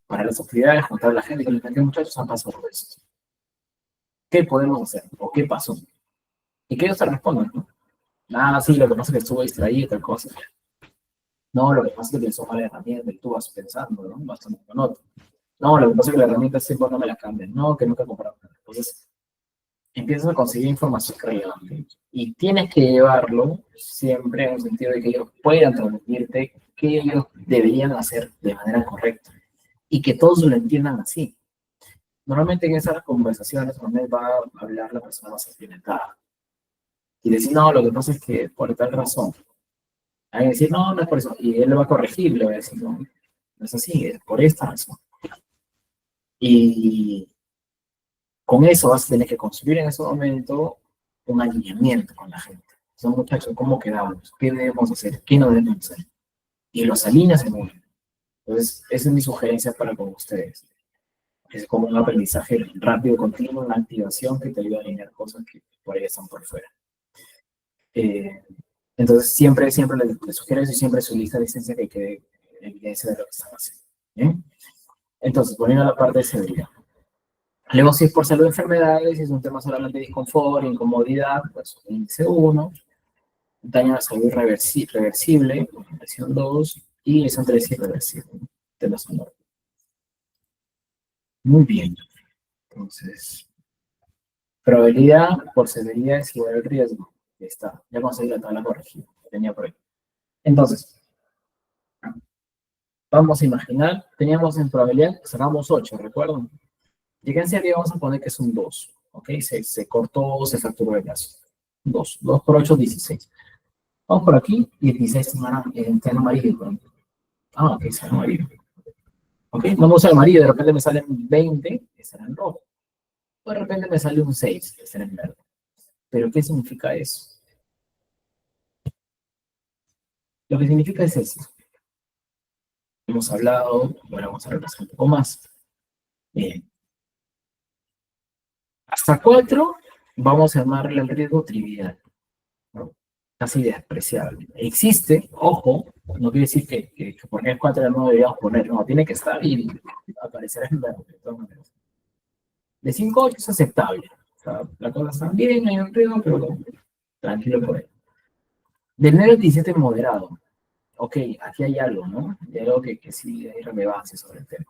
para las actividades, contar a la gente que los muchachos han pasado por eso. ¿Qué podemos hacer? ¿O qué pasó? Y que ellos te respondan, ¿no? Ah, sí, lo que pasa es que estuve distraído y tal cosa. No, lo que pasa es que utilizó mala herramienta y tú vas pensando, ¿no? Vas tomando nota. No, lo que pasa es que la herramienta siempre no me la cambian. No, que nunca he comprado. Entonces, empiezas a conseguir información relevante. Y tienes que llevarlo siempre en el sentido de que ellos puedan transmitirte qué ellos deberían hacer de manera correcta. Y que todos lo entiendan así. Normalmente en esas conversaciones donde va a hablar la persona más experimentada. Y decir, no, lo que pasa es que por tal razón. Hay que decir, no, no es por eso. Y él lo va a corregir, le va a decir, no, no es así, es por esta razón. Y con eso vas a tener que construir en ese momento un alineamiento con la gente. Son muchachos, ¿cómo quedamos? ¿Qué debemos hacer? ¿Qué no debemos hacer? Y los alineas en uno. Entonces, esa es mi sugerencia para con ustedes. Es como un aprendizaje rápido, continuo, una activación que te ayuda a alinear cosas que por ahí están por fuera. Entonces, siempre les sugiero eso y siempre su lista de licencia que quede evidencia de lo que están haciendo. ¿Bien? Entonces, volviendo a la parte de seguridad. Luego, si es por salud de enfermedades, si es un tema solamente de disconfort, incomodidad, pues índice 1, daño a la salud reversible, versión 2, y lesión 3 irreversible, de la zona. Muy bien. Entonces, probabilidad por severidad es igual al riesgo. Ya está. Ya conseguí la tabla corregida que tenía por ahí. Entonces, vamos a imaginar, teníamos en probabilidad, sacamos 8, ¿recuerdan? Llegué en serie, vamos a poner que es un 2, ¿ok? Se cortó, se fracturó el brazo. 2, 2 por 8, 16. Vamos por aquí y el 16 en amarillo. Ah, ok, está en amarillo. Ok, no me usa el amarillo, de repente me salen 20, que será en rojo. O de repente me sale un 6, que será en verde. ¿Pero qué significa eso? Lo que significa es eso. Hemos hablado, bueno, vamos a repasar un poco más. Bien. Hasta 4 vamos a llamarle el riesgo trivial, ¿no? Casi despreciable. Existe, ojo, no quiere decir que poner 4 no deberíamos poner, no, tiene que estar y aparecerá en verde, de todas maneras. De 5 a 8 es aceptable. O sea, la cosa está bien, hay un riesgo, pero tranquilo por ahí. Del 9 al 17 moderado. Ok, aquí hay algo, ¿no? Hay algo que sí hay relevancia sobre el tema.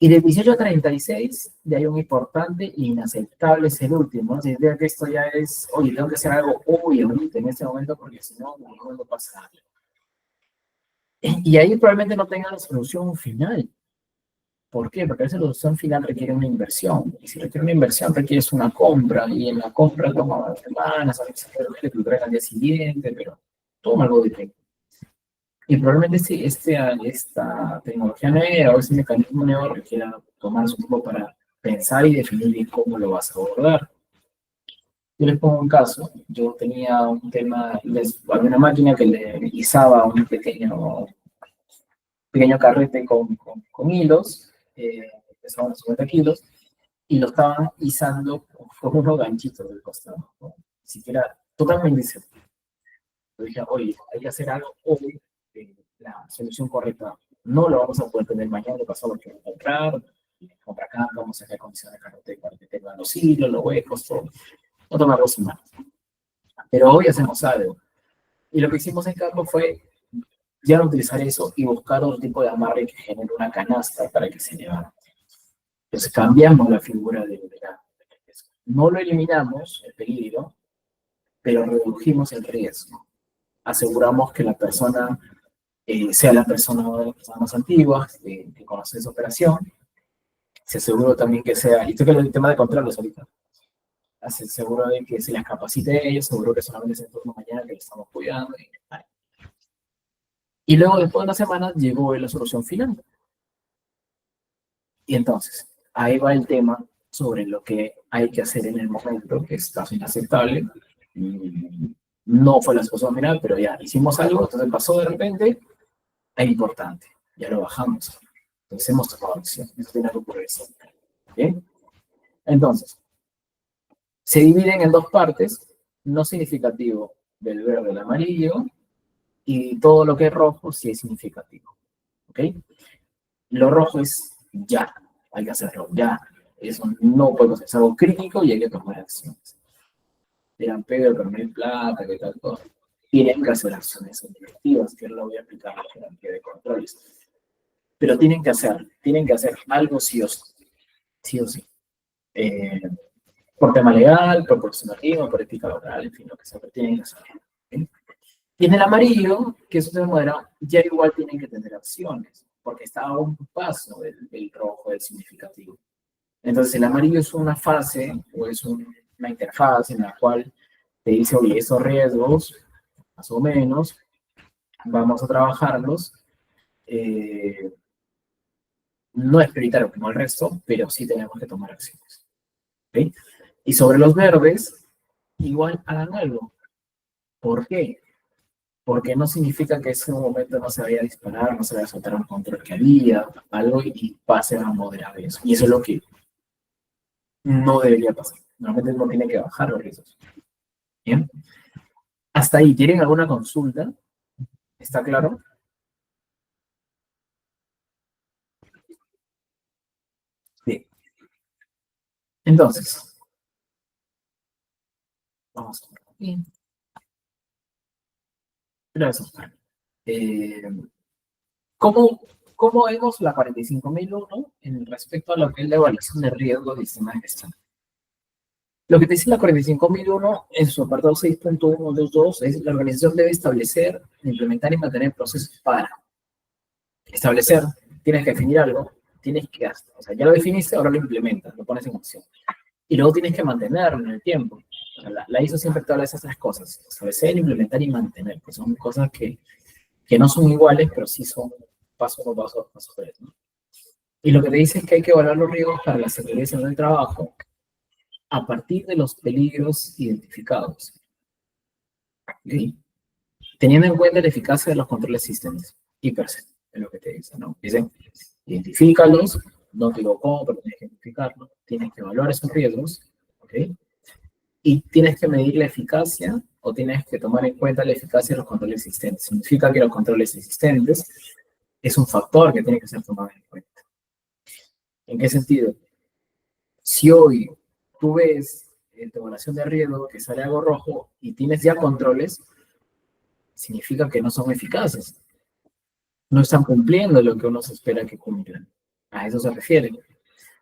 Y del 18 a 36, ya hay un importante e inaceptable es el último, ¿no? Significa que esto ya es, oye, tengo que hacer algo hoy, ahorita, en este momento, porque si no, no pasa nada. Y ahí probablemente no tengan la solución final. ¿Por qué? Porque esa solución final requiere una inversión. Y si requiere una inversión, requieres una compra. Y en la compra toma semanas, a veces que te lo traigan al día siguiente, pero toma algo de tiempo. Y probablemente si esta tecnología nueva o ese mecanismo nuevo requiera tomar su tiempo para pensar y definir bien cómo lo vas a abordar. Yo les pongo un caso. Yo tenía un tema, había una máquina que le izaba un pequeño carrete con hilos, pesaba unos 50 kilos, y lo estaban izando con unos ganchitos del costado, ¿no? Ni siquiera totalmente inseguro. Yo dije, oye, hay que hacer algo hoy, la solución correcta no lo vamos a poder tener mañana, pasado lo que voy a comprar acá, vamos a hacer condiciones de carrete para que tengan los hilos, los huecos, todo. No tomar 2 semanas. Pero hoy hacemos algo. Y lo que hicimos en Carlos fue ya no utilizar eso y buscar otro tipo de amarre que genere una canasta para que se levante. Entonces cambiamos la figura de no lo eliminamos, el peligro, pero redujimos el riesgo. aseguramos que la persona sea la persona una de las personas más antiguas que conoce esa operación. Se aseguró también que sea, y esto que es el tema de controles ahorita, se aseguró de que se las capacite a ellos, seguro que solamente es el turno mañana que le estamos cuidando. Y luego, después de una semana, llegó la solución final. Y entonces, ahí va el tema sobre lo que hay que hacer en el momento, que es casi inaceptable. No fue la solución final, pero ya hicimos algo, entonces pasó de repente, es importante, ya lo bajamos. Entonces hemos tomado acción, eso tiene que ocurrir siempre. ¿Bien? Entonces, se dividen en dos partes, no significativo del verde al amarillo, y todo lo que es rojo sí es significativo. ¿Ok? Lo rojo es ya, hay que hacerlo ya. Eso no podemos hacer, es algo crítico y hay que tomar acciones. Dirán, Pedro, pero no hay plata, que tal cosa. Tienen que hacer acciones efectivas, que lo voy a explicar en la jerarquía de controles. Pero tienen que hacer algo sí o sí. Sí o sí. Por tema legal, por profesionalismo, por ética laboral, en fin, lo que sea, pero tienen que hacer. ¿Sí? Y en el amarillo, que es un tema moderado, ya igual tienen que tener acciones, porque está a un paso del rojo, del significativo. Entonces, el amarillo es una fase o es una interfaz en la cual te dice, oye, esos riesgos, más o menos, vamos a trabajarlos. No es prioritario como el resto, pero sí tenemos que tomar acciones. ¿Okay? Y sobre los verdes, igual hagan algo. ¿Por qué? Porque no significa que ese momento no se vaya a disparar, no se vaya a soltar un control que había, algo y pase a moderar eso. Y eso es lo que no debería pasar. Normalmente uno tiene que bajar los riesgos. ¿Bien? Hasta ahí, ¿tienen alguna consulta? ¿Está claro? Bien. Entonces, vamos a ver. Bien. Gracias. Eh, ¿cómo, ¿Cómo vemos la 45001 en respecto a lo que es la evaluación de riesgo de sistemas de gestión? Lo que te dice la 45001 en su apartado 6.122 es la organización debe establecer, implementar y mantener procesos para establecer, tienes que definir algo, tienes que, o sea, ya lo definiste, ahora lo implementas, lo pones en acción. Y luego tienes que mantenerlo en el tiempo. O sea, la ISO siempre te habla de esas tres cosas, establecer, implementar y mantener, que son cosas que no son iguales, pero sí son paso por paso, paso por paso, ¿no? Y lo que te dice es que hay que evaluar los riesgos para la seguridad en el trabajo a partir de los peligros identificados. ¿Okay? Teniendo en cuenta la eficacia de los controles existentes. Y per se, es lo que te dice, ¿no? Dicen, identifícalos, no te digo cómo, pero tienes que identificarlo, tienes que evaluar esos riesgos, ¿ok? Y tienes que medir la eficacia o tienes que tomar en cuenta la eficacia de los controles existentes. Significa que los controles existentes es un factor que tiene que ser tomado en cuenta. ¿En qué sentido? Si hoy tú ves en tu evaluación de riesgo que sale algo rojo y tienes ya controles, significa que no son eficaces. No están cumpliendo lo que uno se espera que cumplan. A eso se refiere.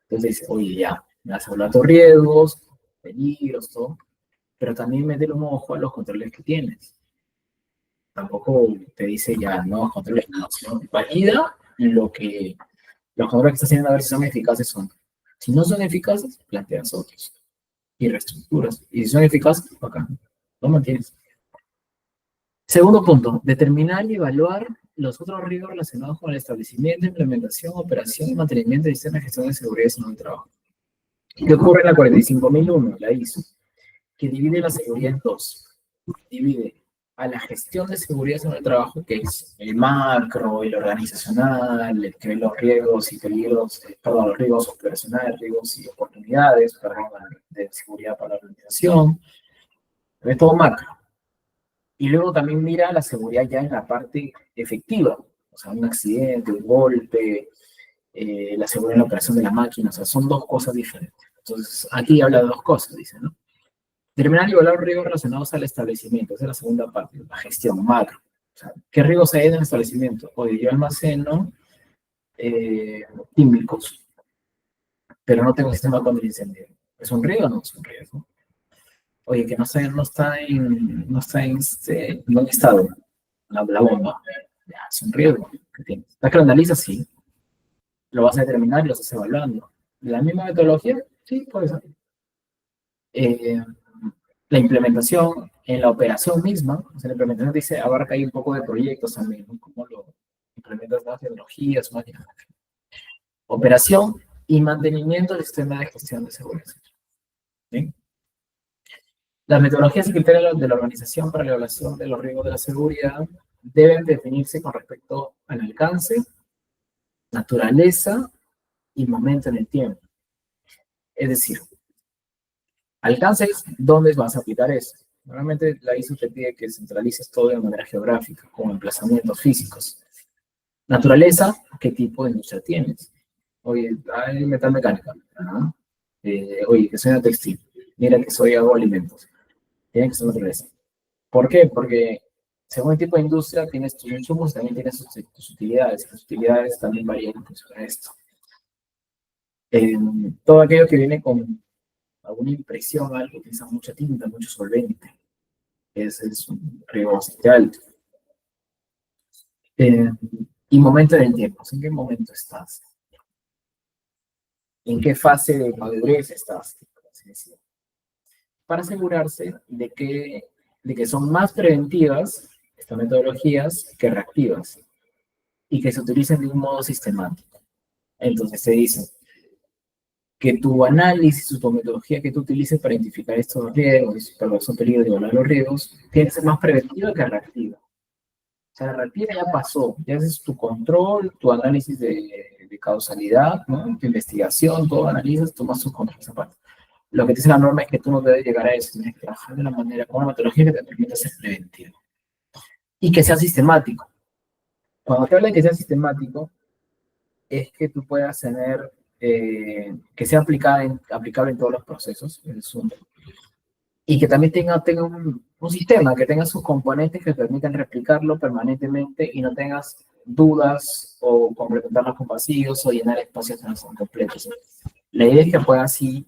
Entonces dice, oye, ya, me vas a hablar de riesgos, peligros, todo, pero también métele un ojo a los controles que tienes. Tampoco te dice ya, no, controles no, sino valida los controles que estás haciendo a ver si son eficaces o no. Si no son eficaces, planteas otros y reestructuras. Y si son eficaces, acá, lo mantienes. Segundo punto, determinar y evaluar los otros riesgos relacionados con el establecimiento, implementación, operación y mantenimiento de sistemas de gestión de seguridad en el trabajo. ¿Qué ocurre en la 45001, la ISO? Que divide la seguridad en dos. Divide a la gestión de seguridad en el trabajo, que es el macro, el organizacional, el que ve los riesgos y peligros, perdón, los riesgos operacionales, riesgos y oportunidades, perdón, de seguridad para la organización. Es todo macro. Y luego también mira la seguridad ya en la parte efectiva, o sea, un accidente, un golpe, la seguridad en la operación de la máquina, o sea, son dos cosas diferentes. Entonces, aquí habla de dos cosas, dice, ¿no? Determinar y evaluar riesgos relacionados al establecimiento, esa es la segunda parte, la gestión macro. O sea, ¿qué riesgos hay en el establecimiento? Oye, yo almaceno químicos, pero no tengo sistema contra incendio. ¿Es un riesgo o no es un riesgo? Oye, que no está en buen estado la bomba. Ya, es un riesgo que tienes. ¿La que lo analizas? Sí. Lo vas a determinar y lo estás evaluando. ¿La misma metodología? Sí, puede ser. Eh, la implementación en la operación misma, o sea, la implementación dice, abarca ahí un poco de proyectos también, ¿no? Cómo lo implementas nuevas tecnologías, máquinas. Operación y mantenimiento del sistema de gestión de seguridad. ¿Sí? Las metodologías y criterios de la organización para la evaluación de los riesgos de la seguridad deben definirse con respecto al alcance, naturaleza y momento en el tiempo. Es decir, alcance es dónde vas a aplicar eso. Normalmente la ISO te pide que centralices todo de manera geográfica, con emplazamientos físicos. Naturaleza, ¿qué tipo de industria tienes? Oye, hay metal mecánica. ¿No? Oye, que soy una textil. Mira que hago alimentos. Tiene que ser naturaleza. ¿Por qué? Porque según el tipo de industria tienes tus insumos, también tienes tus utilidades. Las utilidades también varían en función a esto. Todo aquello que viene con alguna impresión, algo, utiliza mucha tinta, mucho solvente. Ese es un riesgo bastante alto. Eh, y momento del tiempo. ¿En qué momento estás? ¿En qué fase de madurez estás? Para asegurarse de que son más preventivas estas metodologías que reactivas y que se utilicen de un modo sistemático. Entonces se dice que tu análisis o tu metodología que tú utilices para identificar estos riesgos, para son peligros y evaluar los riesgos, tiene que ser más preventiva que reactiva. O sea, la reactiva ya pasó, ya haces tu control, tu análisis de causalidad, ¿no? Tu investigación, todo analizas, tomas tus controles esa parte. Lo que dice la norma es que tú no debes llegar a eso, tienes que trabajar de una manera, con una metodología que te permita ser preventivo. Y que sea sistemático. Cuando te habla de que sea sistemático, es que tú puedas tener, que sea aplicable en todos los procesos, y que también tenga un sistema, que tenga sus componentes que permitan replicarlo permanentemente y no tengas dudas o complementarlos con vacíos o llenar espacios que no son completos. La idea es que puedas así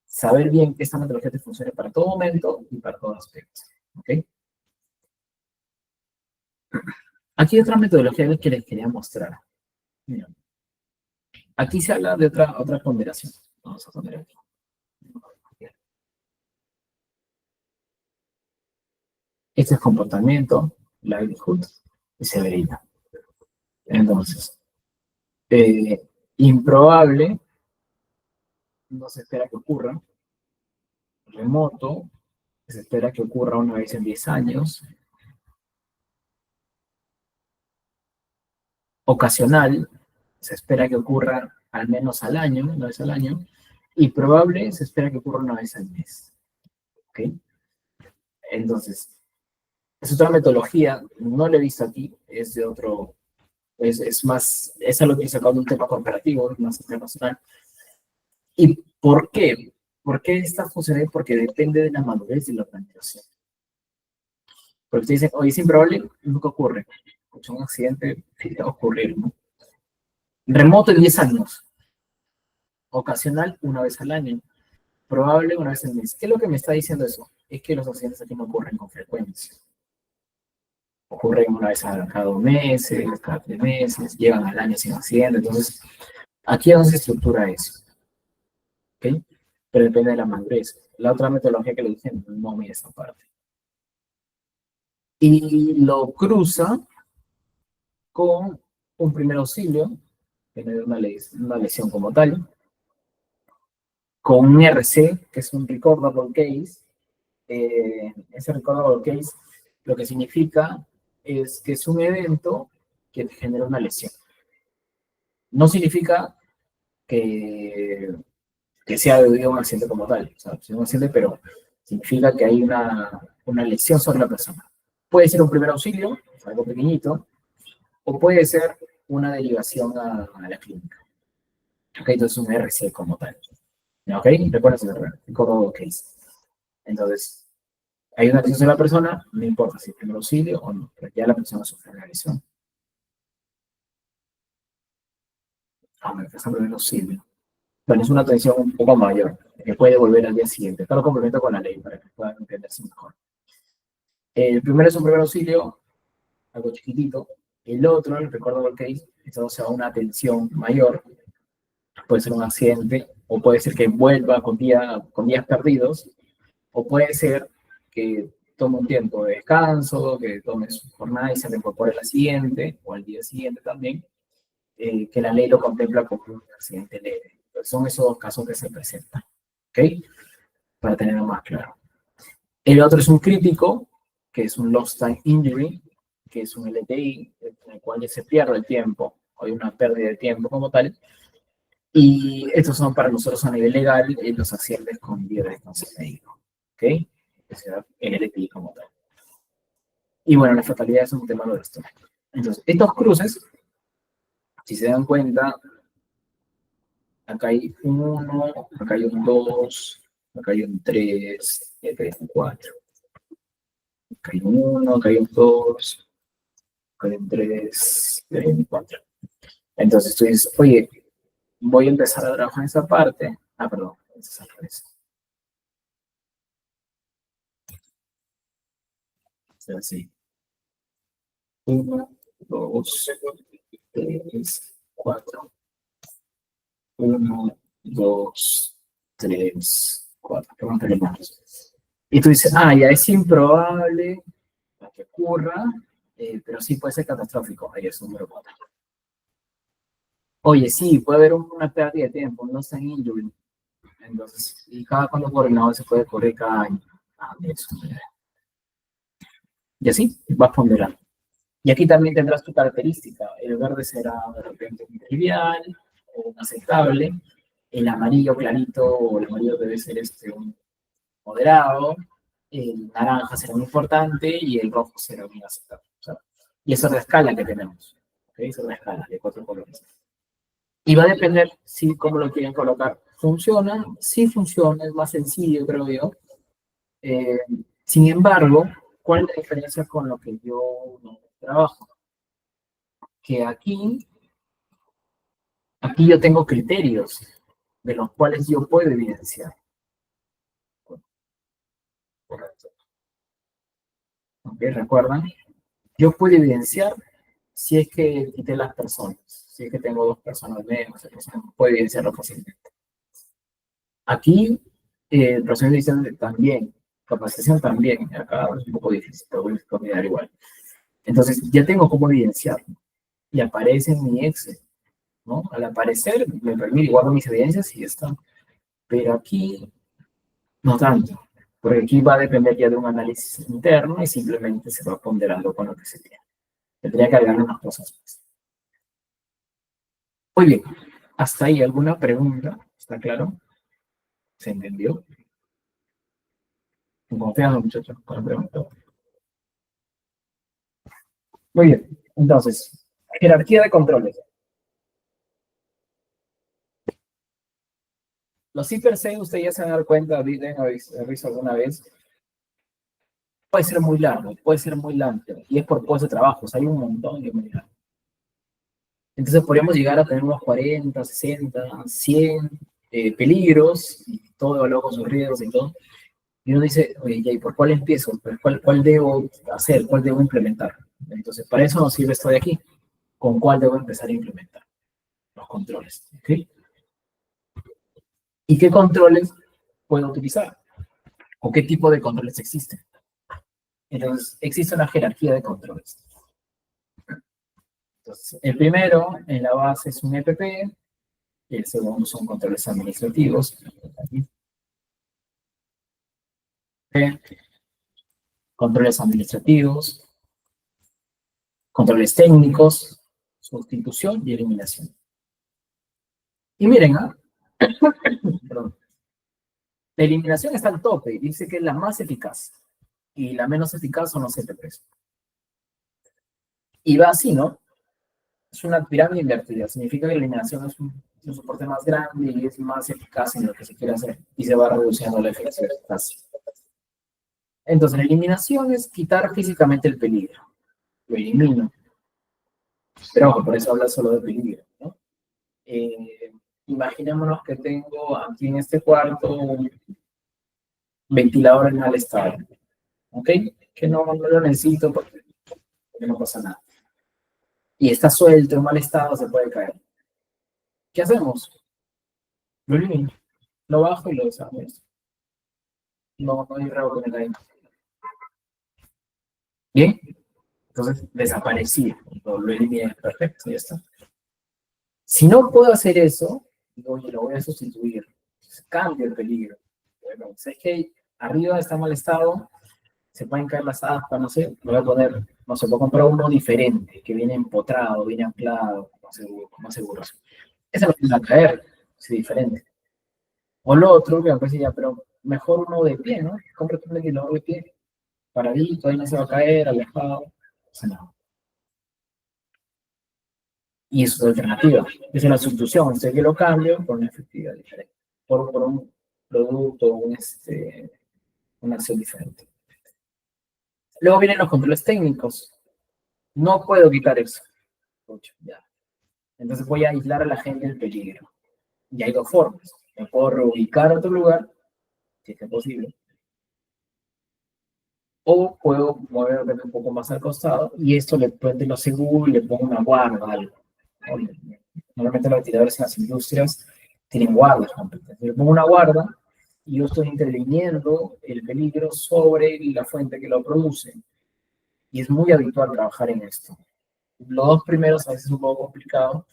saber bien que esta metodología te funcione para todo momento y para todos aspectos. ¿Okay? Aquí hay otra metodología que les quería mostrar. Mira. Aquí se habla de otra ponderación. Vamos a poner aquí. Este es comportamiento, livelihood y severidad. Entonces, improbable, no se espera que ocurra. Remoto, se espera que ocurra una vez en 10 años. Ocasional, se espera que ocurra al menos al año, una vez al año. Y probable, se espera que ocurra una vez al mes. ¿Ok? Entonces, es otra metodología, no la he visto aquí, es de otro, es más, es algo que he sacado de un tema cooperativo, más internacional. ¿Y por qué? ¿Por qué esta funciona? Porque depende de la madurez de la organización. Porque ustedes dicen, oye, es improbable, nunca ocurre. Pues un accidente sí va a ocurrir, ¿no? Remoto en 10 años. Ocasional una vez al año. Probable una vez al mes. ¿Qué es lo que me está diciendo eso? Es que los accidentes aquí no ocurren con frecuencia. Ocurren una vez cada 2 meses, cada 3 meses, llegan al año sin accidente. Entonces, aquí no se estructura eso. ¿Ok? Pero depende de la madurez. La otra metodología que le dije no mira esa parte. Y lo cruza con un primer auxilio, que no es una lesión como tal, con un RC, que es un Recordable Case. Ese Recordable Case lo que significa es que es un evento que genera una lesión. No significa que, que sea debido a un accidente como tal, o sea, es un accidente, pero significa que hay una lesión sobre la persona. Puede ser un primer auxilio, algo pequeñito, o puede ser una derivación a la clínica. Ok, entonces un RC como tal. Ok, recuerda el código case. Entonces, hay una lesión de la persona, no importa si es primer auxilio o no, pero ya la persona sufre una lesión. Ah, me pasa primer auxilio. Bueno, es una tensión un poco mayor. ¿Ok? que puede volver al día siguiente. Esto lo complemento con la ley para que puedan entenderse mejor. El primero es un primer auxilio, algo chiquitito. El otro, el recuerdo del case, es o sea, una atención mayor. Puede ser un accidente, o puede ser que vuelva con días perdidos, o puede ser que tome un tiempo de descanso, que tome su jornada y se reincorpore la siguiente, o al día siguiente también, que la ley lo contempla como un accidente leve. Entonces, son esos dos casos que se presentan, ¿ok? Para tenerlo más claro. El otro es un crítico, que es un lost time injury, que es un LTI, en el cual ya se pierde el tiempo, o hay una pérdida de tiempo como tal, y estos son para nosotros a nivel legal los accidentes con día de descanso médico, ¿ok? O sea, el LTI como tal. Y bueno, la fatalidad es un tema de esto. Entonces, estos cruces, si se dan cuenta, acá hay un 1, acá hay un 2, acá hay un 3, y acá hay un 4. Acá hay un 1, acá hay un 2, acá hay un 3, y acá hay un 4. Entonces tú dices, oye, voy a empezar a trabajar en esa parte. Ah, perdón, esa es al revés. O sea, así. 1, 2, 3, 4. 1, 2, 3, 4. ¿Qué más tenemos? Y tú dices, ah, ya es improbable que ocurra, pero sí puede ser catastrófico. Ahí es número 4. Oye, sí, puede haber una pérdida de tiempo, no está en injury. Entonces, y cada cuando coordinador se puede correr cada año. Ah, eso. Y así vas ponderando. Y aquí también tendrás tu característica. El verde será de repente un trivial o un aceptable. El amarillo clarito o el amarillo debe ser un moderado. El naranja será muy importante y el rojo será muy aceptable. O sea, y esa es la escala que tenemos. ¿Okay? Esa es la escala de 4 colores. Y va a depender si cómo lo quieren colocar. ¿Funciona? Sí funciona, es más sencillo, creo yo. Sin embargo, ¿cuál es la diferencia con lo que yo trabajo? Que aquí yo tengo criterios de los cuales yo puedo evidenciar. Correcto. ¿Ok? ¿Recuerdan? Yo puedo evidenciar si es que quité las personas, si es que tengo 2 personas menos, puedo evidenciarlo fácilmente. Aquí, proceso de también, capacitación también, acá es un poco difícil, pero voy a combinar igual. Entonces, ya tengo cómo evidenciarlo y aparece en mi Excel, ¿no? Al aparecer, me permite, guardo mis evidencias y ya está. Pero aquí, no tanto, porque aquí va a depender ya de un análisis interno y simplemente se va ponderando con lo que se tiene. Tendría que agregar unas cosas más. Muy bien, hasta ahí, ¿alguna pregunta? ¿Está claro? ¿Se entendió? Con confianza, muchachos, con la pregunta. Muy bien, entonces, jerarquía de controles. Los hiper C, ustedes ya se van a dar cuenta, deben haber visto alguna vez, puede ser muy largo, puede ser muy amplio, y es por puestos de trabajos, hay un montón de unidades. Entonces podríamos llegar a tener unos 40, 60, 100 peligros, y todo evaluado con sus riesgos y todo. Y uno dice, oye, ¿y por cuál empiezo? ¿Cuál debo hacer? ¿Cuál debo implementar? Entonces, para eso nos sirve esto de aquí. ¿Con cuál debo empezar a implementar? Los controles. ¿Okay? ¿Y qué controles puedo utilizar? ¿O qué tipo de controles existen? Entonces, existe una jerarquía de controles. Entonces, el primero en la base es un EPP, y el segundo son controles administrativos. Controles administrativos, controles técnicos, sustitución y eliminación. Y miren, perdón, la eliminación está al tope, dice que es la más eficaz, y la menos eficaz son los EPPs. Y va así, ¿no? Es una pirámide invertida, significa que la eliminación es un soporte más grande y es más eficaz en lo que se quiere hacer, y se va reduciendo la eficacia. Entonces, la eliminación es quitar físicamente el peligro. Lo elimino. Pero ojo, por eso habla solo de peligro, ¿no? imaginémonos que tengo aquí en este cuarto un ventilador en mal estado, ¿ok? Que no lo necesito porque no pasa nada. Y está suelto, en mal estado, se puede caer. ¿Qué hacemos? Lo elimino, lo bajo y lo desarmo. No hay rabo que me caiga. Bien, entonces desaparecí, lo eliminé, perfecto, ya está. Si no puedo hacer eso, digo, oye, lo voy a sustituir. Cambio el peligro. Bueno, sé que arriba está en mal estado, se pueden caer las aspas, no sé, lo voy a poner, no sé, voy a comprar uno diferente, que viene empotrado, viene anclado, más seguro. Ese no tiene a caer, es diferente. O lo otro, que me parece ya, pero mejor uno de pie, ¿no? Cómprate un ventilador de pie, paradito, ahí no se va a caer, alejado, o sea, no. Y eso es alternativa. Es una sustitución, sé que lo cambio por una efectividad diferente, por un producto, una acción diferente. Luego vienen los controles técnicos. No puedo quitar eso. Ya. Entonces voy a aislar a la gente del peligro. Y hay dos formas. Me puedo reubicar a otro lugar, si es que es posible, o puedo moverme un poco más al costado y esto le prende lo seguro y le pongo una guarda, algo. Normalmente los ventiladores en las industrias tienen guardas completas. Le pongo una guarda y yo estoy interviniendo el peligro sobre la fuente que lo produce. Y es muy habitual trabajar en esto. Los dos primeros a veces es un poco complicado,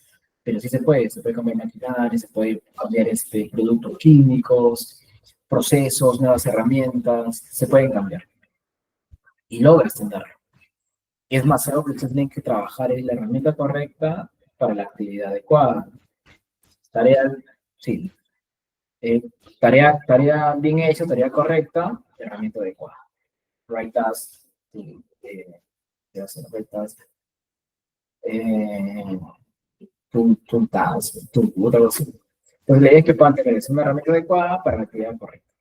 pero sí se puede cambiar maquinaria, se puede cambiar productos químicos, procesos, nuevas herramientas, se pueden cambiar. Y logras tenerlo. Es más, algo que usted tiene que trabajar es la herramienta correcta para la actividad adecuada. Tarea, sí, tarea bien hecha, tarea correcta, herramienta adecuada. Right task, sí, right task, task, algo así. Entonces, la idea es que puedan tener una herramienta adecuada para la actividad correcta.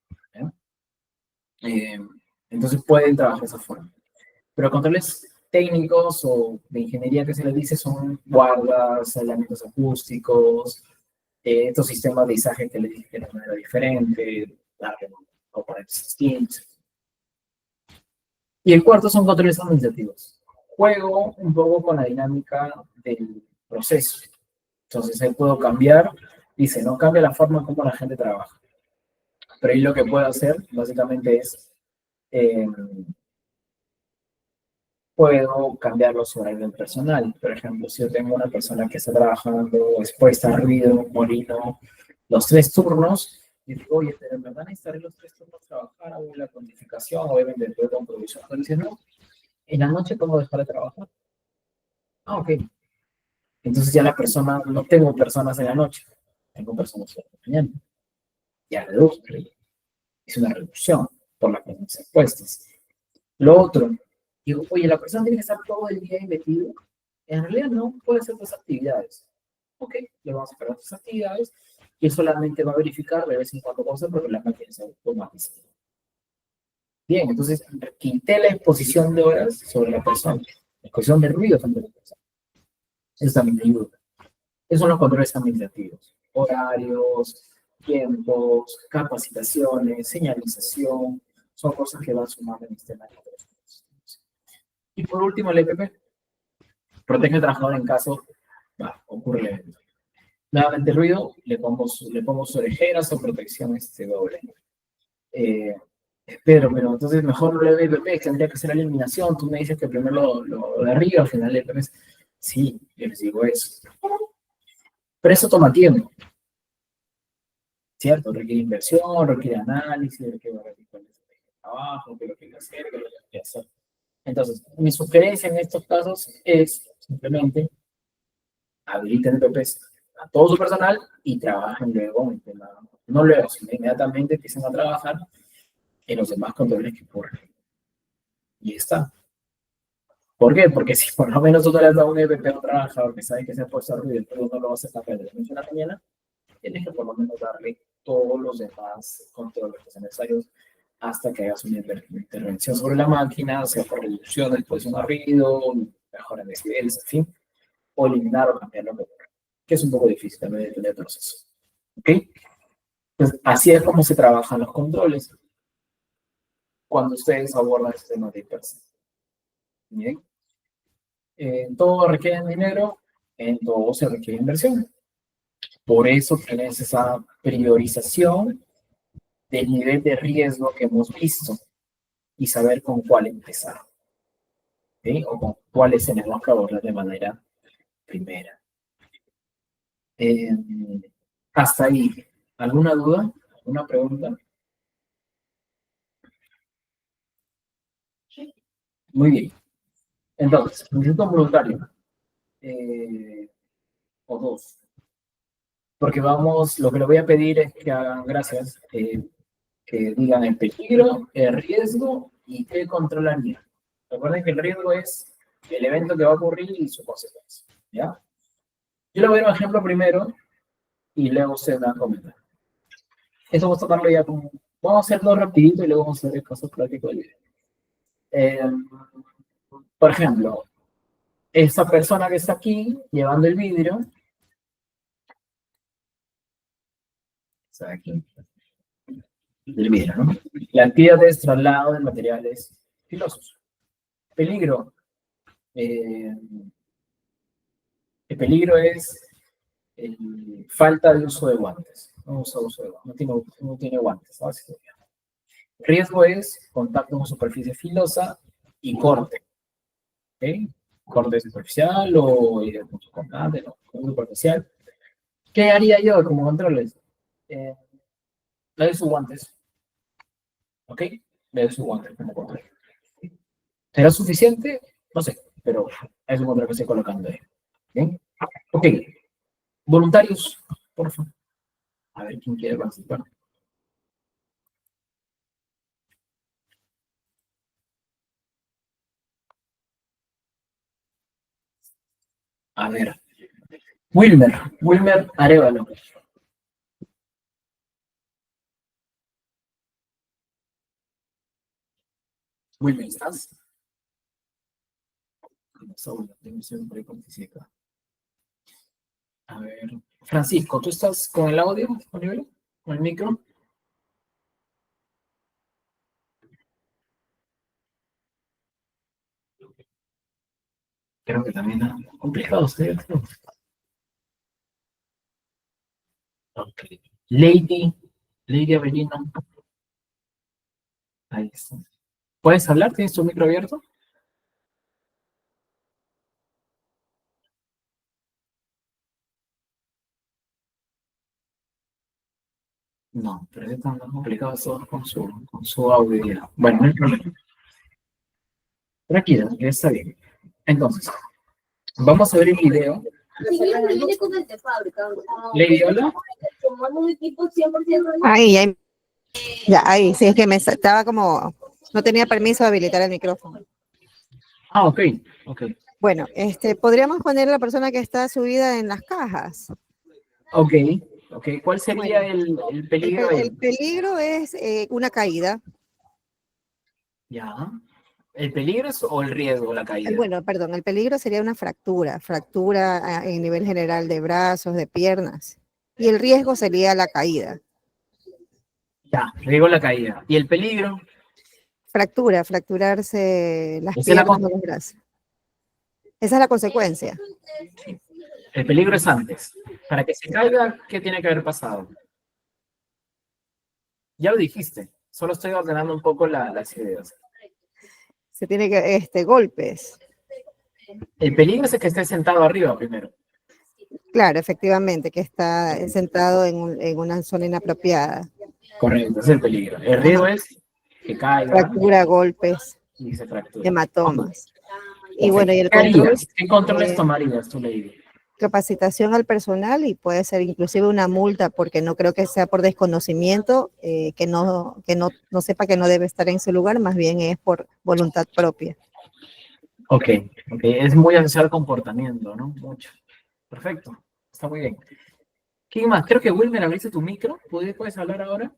Eh, entonces, pueden trabajar de esa forma. Pero controles técnicos o de ingeniería que se les dice son guardas, aislamientos acústicos, estos sistemas de izaje que les dije de manera diferente, darle componentes distintos. Y el cuarto son controles administrativos. Juego un poco con la dinámica del proceso. Entonces ahí puedo cambiar, dice, no cambia la forma como la gente trabaja. Pero ahí lo que puedo hacer básicamente es puedo cambiar los horarios del personal. Por ejemplo, si yo tengo una persona que está trabajando expuesta a ruido, molino, los 3 turnos, y digo, oye, pero me van a estar los 3 turnos a trabajar, hago la cuantificación, obviamente después con producción. Entonces, no, en la noche puedo dejar de trabajar. Ah, ok. Entonces ya la persona, no tengo personas en la noche, tengo personas en la mañana. Ya reduzco, es una reducción por las personas expuestas. Lo otro, digo, oye, la persona tiene que estar todo el día ahí metido. En realidad no, puede hacer 2 actividades. Ok, le vamos a esperar 2 actividades y solamente va a verificar de vez en cuando cosas porque la máquina se automatiza. Bien, entonces quité la exposición de horas sobre la persona, la exposición de ruido sobre la persona. Eso también me ayuda. Esos son los controles administrativos. Horarios, tiempos, capacitaciones, señalización, son cosas que van sumando en este manejo. Y por último, el EPP. Protege al trabajador en caso ocurre el evento. Nuevamente el ruido, le pongo orejeras o protección doble. Pero entonces mejor no le doy EPP, tendría que hacer la eliminación. Tú me dices que primero lo de arriba, al final el EPP. Sí, yo les digo eso. Pero eso toma tiempo, ¿cierto? Requiere inversión, requiere análisis, requiere ver cuál es el trabajo, qué lo que hay que hacer, qué lo que hay que hacer. Entonces, mi sugerencia en estos casos es simplemente habiliten EPPs a todo su personal y trabajen luego, no luego, sino inmediatamente empiecen a trabajar en los demás controles que ocurren. Y está. ¿Por qué? Porque si por lo menos tú le has dado un EPP a un trabajador que sabe que se ha puesto a ruido, pero no lo vas a cambiar de la noche a la mañana, tienes que por lo menos darle todos los demás controles que son necesarios hasta que hagas una intervención sobre la máquina, sea por reducción de exposición a ruido, mejora en decibeles, en fin, o eliminar o cambiar lo que ocurre, que es un poco difícil también de tener el proceso. ¿Ok? Entonces, así es como se trabajan los controles cuando ustedes abordan sistemas de hiperset. Bien. Todo requiere dinero, en todo se requiere inversión. Por eso tienes esa priorización del nivel de riesgo que hemos visto y saber con cuál empezar, ¿sí? O con cuáles tenemos que abordar de manera primera. Eh, Hasta ahí. ¿Alguna duda? ¿Alguna pregunta? Muy bien. Entonces, necesito un voluntario. O dos. Porque vamos, lo que le voy a pedir es que hagan, gracias, que digan el peligro, el riesgo y qué controlaría. Recuerden que el riesgo es el evento que va a ocurrir y su consecuencia. ¿Ya? Yo le voy a dar un ejemplo primero y luego ustedes van a comentar. Eso vamos a tocarlo ya como... Vamos a hacerlo rapidito y luego vamos a hacer el caso práctico del video. Eh, por ejemplo, esta persona que está aquí llevando el vidrio, está aquí, el vidrio, ¿no? La actividad es traslado de materiales filosos. Peligro. El peligro es falta de uso de guantes. No usa uso de guantes, no tiene guantes. ¿Sabes? Riesgo es contacto con superficie filosa y corte. ¿Okay? Corte superficial o constante, no, superficial. ¿Qué haría yo como controles? Le doy sus guantes. ¿Ok? Le doy sus guantes como control. ¿Será suficiente? No sé, pero es un control que estoy colocando ahí. ¿Bien? Ok. Voluntarios, por favor. A ver quién quiere participar. A ver. Wilmer Arevalo. Wilmer, ¿estás? Tengo siempre acá. A ver. Francisco, ¿tú estás con el audio disponible? ¿Con el micro? Creo que también es complicado, ¿sí? Ok. Lady Avelino. Ahí está. ¿Puedes hablar? ¿Tienes tu micro abierto? No, pero es tan complicado eso con su audio. Bueno, no hay problema. Tranquila, ya está bien. Entonces, vamos a ver el video. Lady, hola. Ahí, ahí, ya, ahí, sí, es que me estaba como, no tenía permiso de habilitar el micrófono. Ah, ok, ok. Bueno, podríamos poner a la persona que está subida en las cajas. Ok, ok. ¿Cuál sería Bueno, el peligro ahí? el peligro es una caída. Ya. ¿El peligro es o el riesgo, la caída? Bueno, perdón, el peligro sería una fractura en nivel general de brazos, de piernas. Y el riesgo sería la caída. Ya, riesgo, la caída. ¿Y el peligro? Fracturarse las Esa es piernas o los brazos. Esa es la consecuencia. El peligro es antes. Para que se caiga, ¿qué tiene que haber pasado? Ya lo dijiste. Solo estoy ordenando un poco las ideas. Se tiene que, golpes. El peligro es el que esté sentado arriba primero. Claro, efectivamente, que está sentado en una zona inapropiada. Correcto, es el peligro. El riesgo es que caiga Fractura, golpes, y se fractura. hematomas. Okay. Y bueno, y el ¿Qué control, harías? ¿Qué controles tomarías tú, Lady? capacitación al personal y puede ser inclusive una multa, porque no creo que sea por desconocimiento, que no sepa que no debe estar en su lugar, más bien es por voluntad propia. Ok, ok. Es muy asociado al comportamiento, ¿no? Mucho. Perfecto. Está muy bien. ¿Quién más? Creo que Wilmer, abriste tu micro. ¿Puedes hablar ahora?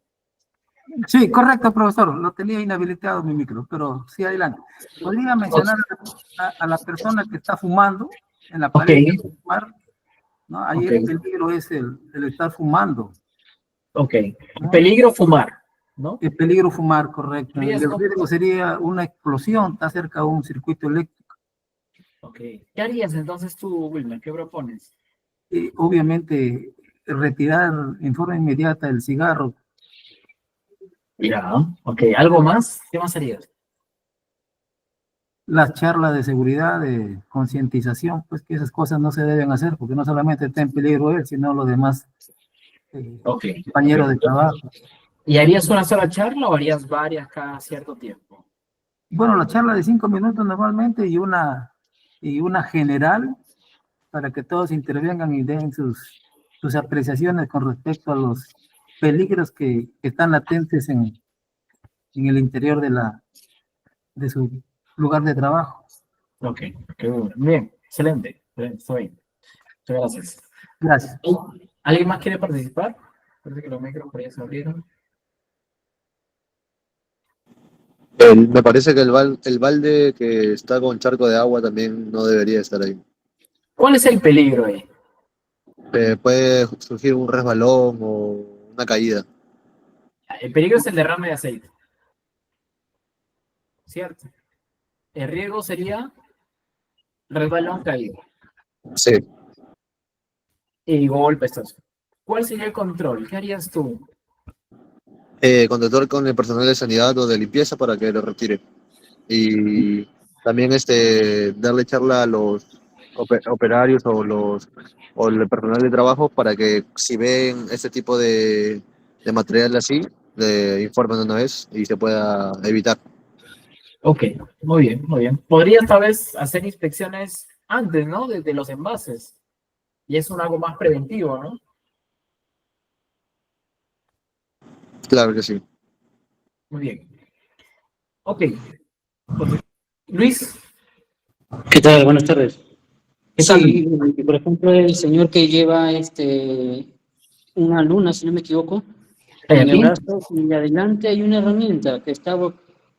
Sí, correcto, profesor. Lo tenía inhabilitado mi micro, pero sí, adelante. ¿Podría mencionar a la persona que está fumando en la pared? Ok. Fumar, ¿no? Ahí Ok. el peligro es el estar fumando. Ok. Peligro fumar, ¿no? El peligro fumar, correcto. El Riesgo. riesgo sería una explosión, está cerca de un circuito eléctrico. Ok. ¿Qué harías entonces tú, Wilmer? ¿Qué propones? Obviamente, retirar en forma inmediata el cigarro. Ya, ok. ¿Algo más? ¿Qué más harías? Las charlas de seguridad, de concientización, pues que esas cosas no se deben hacer, porque no solamente está en peligro él, sino los demás Ok. compañeros de Ok. trabajo. ¿Y harías una sola charla o harías varias cada cierto tiempo? Bueno, la charla de 5 minutos normalmente y una general para que todos intervengan y den sus apreciaciones con respecto a los peligros que están latentes en el interior de su lugar de trabajo. Ok. Qué bueno. Bien. Excelente. Excelente. Está bien. Muchas gracias. Gracias. ¿Alguien más quiere participar? Parece que los micros por ahí se abrieron. Me parece que el balde que está con charco de agua también no debería estar ahí. ¿Cuál es el peligro ahí? Puede surgir un resbalón o una caída. El peligro es el derrame de aceite. ¿Cierto? El riesgo sería resbalón, caída Sí. y golpes. Todo eso. ¿Cuál sería el control? ¿Qué harías tú? Contactar con el personal de sanidad o de limpieza para que lo retire. Y también darle charla a los operarios o el personal de trabajo para que si ven este tipo de material así, le informen de una vez y se pueda evitar. Ok, muy bien, muy bien. Podrías tal vez hacer inspecciones antes, ¿no? Desde los envases. Y es algo más preventivo, ¿no? Claro que sí. Muy bien. Ok. Luis, ¿Qué tal? Buenas tardes. ¿qué tal? Sí, por ejemplo, el señor que lleva una luna, si no me equivoco, en el Aquí. brazo, y adelante hay una herramienta que está,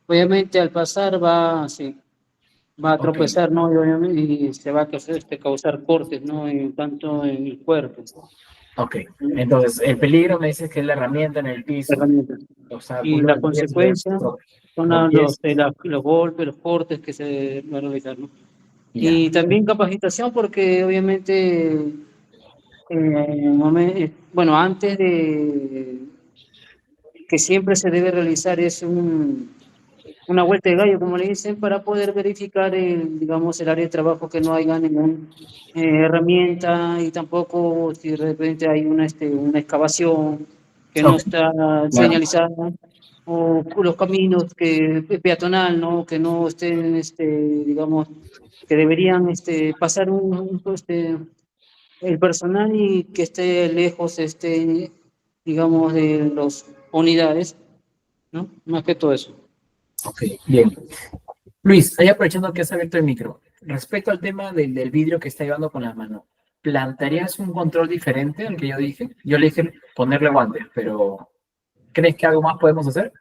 obviamente, al pasar va a Ok, tropezar, ¿no? Y se va a causar cortes, ¿no? Tanto en el cuerpo. ok. Entonces, el peligro me dices que es la herramienta en el piso, Herramienta. Y obstáculo, la el riesgo es consecuencia son tropiezo. los golpes, los cortes que se van a realizar, ¿no? Ya. Y también capacitación porque obviamente bueno, antes de que siempre se debe realizar es una vuelta de gallo, como le dicen, para poder verificar digamos, el área de trabajo, que no haya ninguna herramienta y tampoco si de repente hay una excavación que no Ok, está claro. señalizada o los caminos peatonal, ¿no? Que no estén, digamos, que deberían pasar el personal y que esté lejos, digamos, de las unidades, ¿no? Más que todo eso. Ok, bien. Luis, ahí aprovechando que has abierto el micro, respecto al tema del vidrio que está llevando con la mano, ¿plantearías un control diferente al que yo dije? Yo le dije ponerle guantes, pero ¿crees que algo más podemos hacer?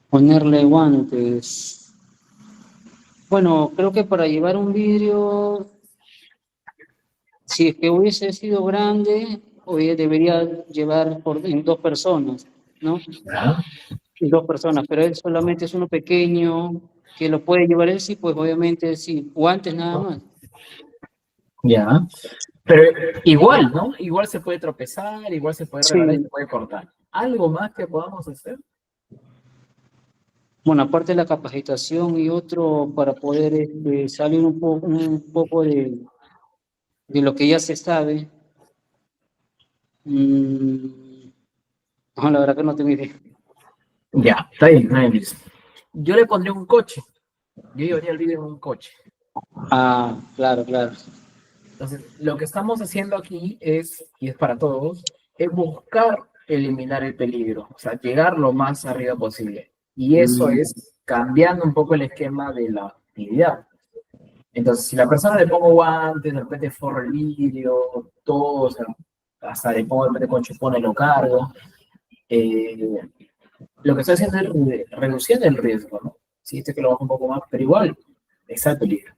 Ponerle guantes. Bueno, creo que para llevar un vidrio, si es que hubiese sido grande, debería llevar en dos personas, ¿no? Ah, Dos personas, pero él solamente es uno pequeño que lo puede llevar él, sí, pues obviamente sí, guantes nada más. ya. Pero igual, ¿no? Igual se puede tropezar, igual se puede regalar y se Sí, puede cortar. ¿Algo más que podamos hacer? bueno, aparte de la capacitación y otro para poder salir un poco de lo que ya se sabe. No, la verdad que no tengo idea. Ya, está bien, Luis. Yo le pondría un coche. Yo llevaría el vidrio en un coche. Ah, claro, claro. Entonces, lo que estamos haciendo aquí es, y es para todos, es buscar eliminar el peligro, o sea, llegar lo más arriba posible. Y eso Mm, es cambiando un poco el esquema de la actividad. Entonces, si la persona le pongo guantes, de repente forro el vidrio, todo, o sea, hasta le pongo de repente con chupón y lo cargo, eh, lo que estoy haciendo es reduciendo el riesgo, ¿no? Si este que lo bajo un poco más, pero igual está el peligro.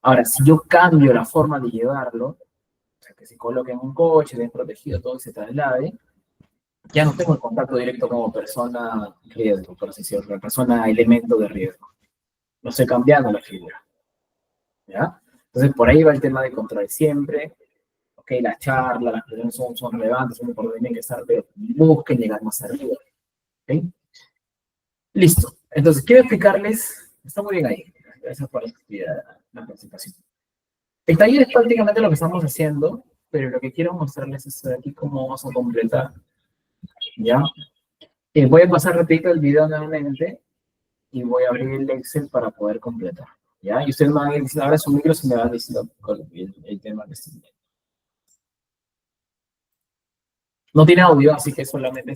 Ahora, si yo cambio la forma de llevarlo, sea, que se coloque en un coche, bien protegido, todo y se traslade, ya no tengo el contacto directo como persona riesgo, por así decirlo, persona elemento de riesgo. No estoy cambiando la figura, ¿ya? Entonces, por ahí va el tema de control siempre. Ok, la charla, las presiones son relevantes, son por donde tienen que estar, pero busquen llegar más arriba. ¿Ok? Listo. Entonces, quiero explicarles, está muy bien ahí, gracias por la participación. El taller es prácticamente lo que estamos haciendo, pero lo que quiero mostrarles es aquí cómo vamos a completar, ¿ya? Voy a pasar rapidito el video nuevamente y voy a abrir el Excel para poder completar, ¿ya? Y ustedes me van a decir, ahora su micro se me va diciendo el tema que estén viendo. No tiene audio, así que solamente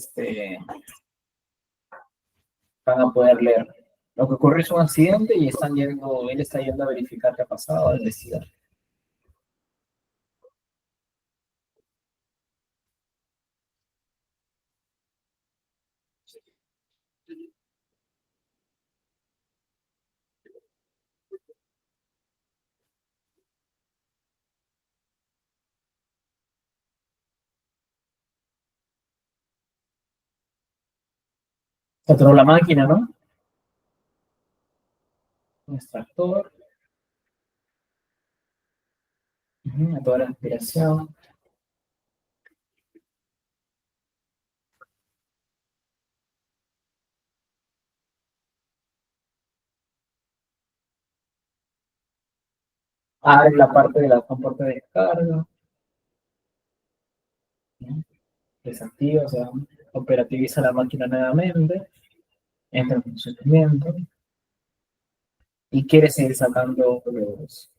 van a poder leer. Lo que ocurrió es un accidente y él está yendo a verificar qué ha pasado, a investigar. Saturó la máquina, ¿no? Un extractor. A toda la respiración. Abre la parte de la compuerta de descarga. ¿No? Desactiva, o sea, operativiza la máquina nuevamente. Entra en funcionamiento. Y quiere seguir sacando los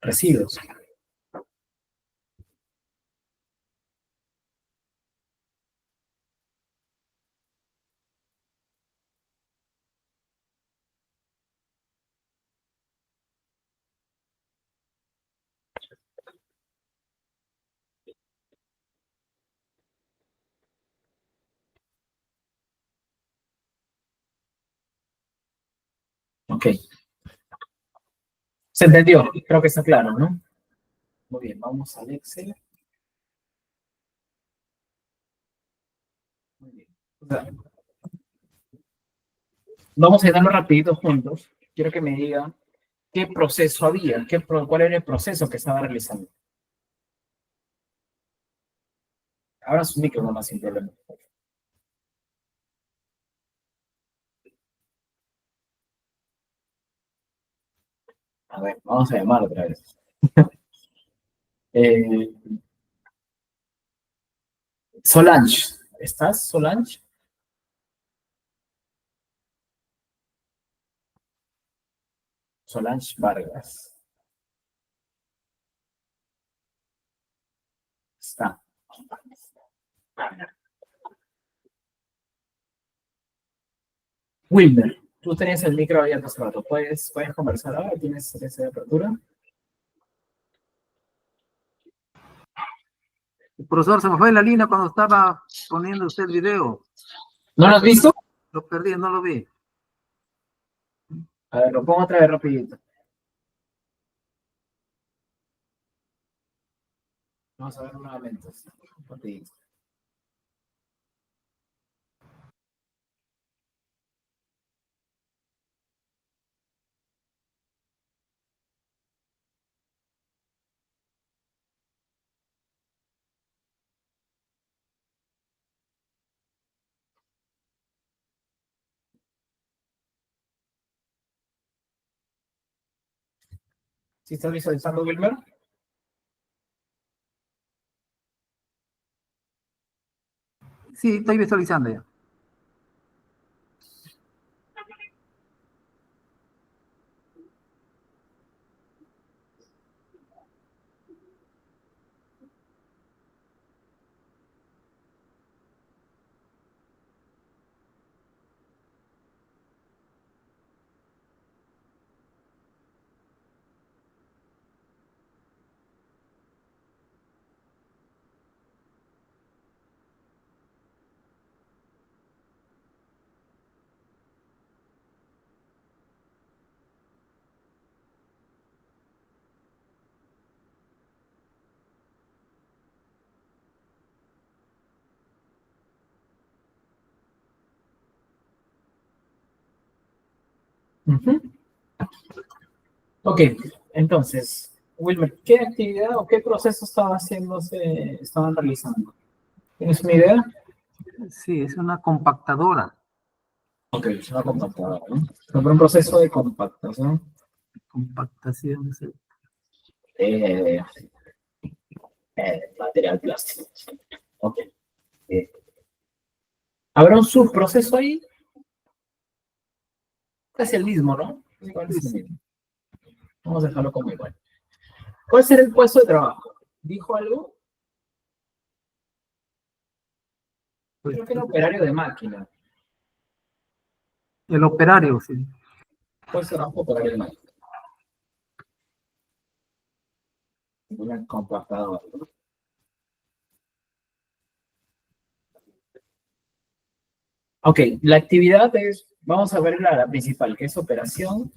residuos. Ok. ¿Se entendió? Creo que está claro, ¿no? Muy bien, vamos al Excel. Muy bien. O sea, vamos a darlo rapidito juntos. Quiero que me digan qué proceso había, cuál era el proceso que estaba realizando. Ahora su micro nomás sin problema. A ver, vamos a llamar otra vez. Eh, Solange, ¿estás, Solange? Solange Vargas. Está. Wilmer, tú tenías el micro abierto hace rato. ¿Puedes conversar ahora? ¿Tienes esa apertura? Profesor, se me fue la línea cuando estaba poniendo usted el video. ¿No lo has visto? Lo perdí, no lo vi. A ver, lo pongo otra vez rapidito. Vamos a ver nuevamente. Rapidito. ¿Sí estás visualizando, Wilmer? Sí, estoy visualizando ya. Ujú. Ok, entonces, Wilmer, ¿qué actividad o qué proceso estaban realizando? ¿Tienes una idea? Sí, es una compactadora. Ok, es una compactadora, ¿no? Sobre un proceso de compactación Compactación, sí. de material plástico. Ok. Eh, ¿Habrá un subproceso ahí? Casi el mismo, ¿no? Igual es el mismo. Vamos a dejarlo como igual. ¿Cuál será el puesto de trabajo? ¿Dijo algo? Pues, Creo que era operario de máquina. el operario, sí. Puesto de trabajo operario de máquina. Una compactadora, ¿no? Ok, la actividad es, vamos a ver la principal, que es operación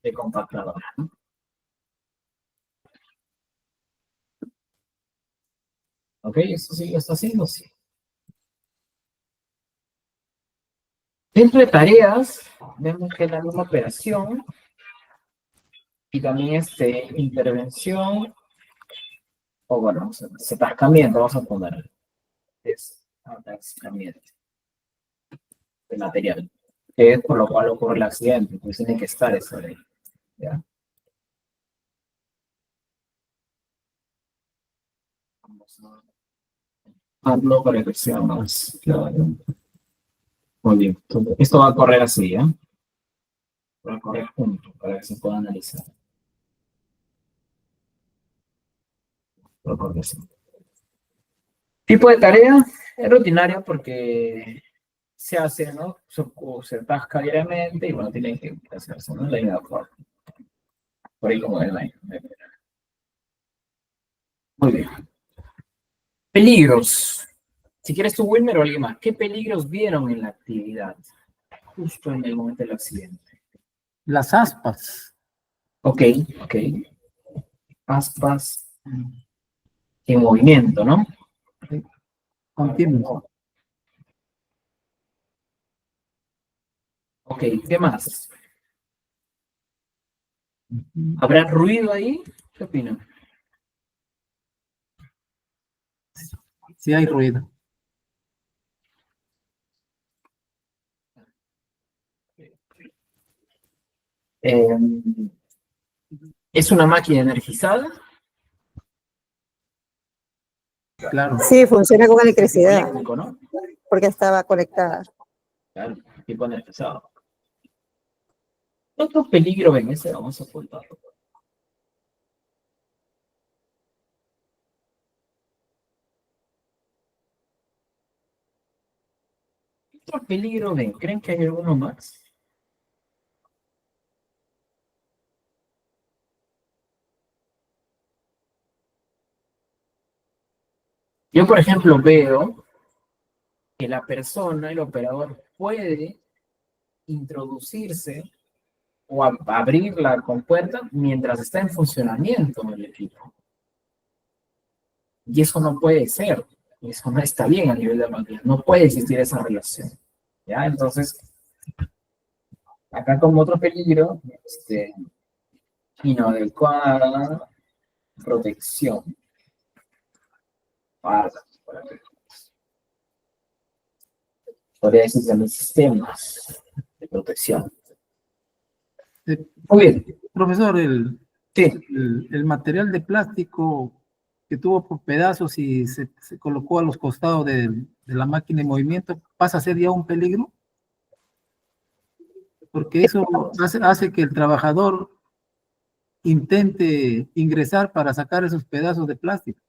de compactadora, ¿no? Ok, esto sí lo está haciendo, sí. Dentro de tareas, vemos que es la misma operación y también intervención, o bueno, atascamiento, vamos a poner, es atascamiento de material, que es por lo cual ocurre el accidente, pues tiene que estar eso ahí, ¿ya? Vamos a darlo para que sea más claro. Muy bien, entonces, esto va a correr así, ¿ya? Va a correr junto para que se pueda analizar. Va a correr así. Tipo de tarea es rutinaria porque se hace, ¿no? Se atasca diariamente y bueno, tiene que hacerse, ¿no? La idea por ahí como es la idea. Muy bien. Peligros. Si quieres tú, Wilmer, o alguien más, ¿qué peligros vieron en la actividad justo en el momento del accidente? Las aspas. Ok, ok. Aspas en movimiento, ¿no? Continuos. Ok, ¿qué más? ¿Habrá ruido ahí? ¿Qué opinan? Sí hay ruido. Eh, ¿Es una máquina energizada? Claro. Sí, funciona con electricidad Eléctrico, ¿no? porque estaba conectada. Claro, tipo energizado. ¿Qué otro peligro ven? Ese vamos a ocultarlo. ¿Qué otro peligro ven? ¿Creen que hay alguno más? Yo, por ejemplo, veo que la persona, el operador, puede introducirse o abrir la compuerta mientras está en funcionamiento el equipo. Y eso no puede ser. Eso no está bien a nivel de máquina. No puede existir esa relación. ¿Ya? Entonces, acá como otro peligro, inadecuada protección para, podría decirse, los sistemas de protección. Muy bien, Profesor, sí. el material de plástico que tuvo por pedazos y se colocó a los costados de la máquina en movimiento, ¿pasa a ser ya un peligro? Porque eso hace que el trabajador intente ingresar para sacar esos pedazos de plástico.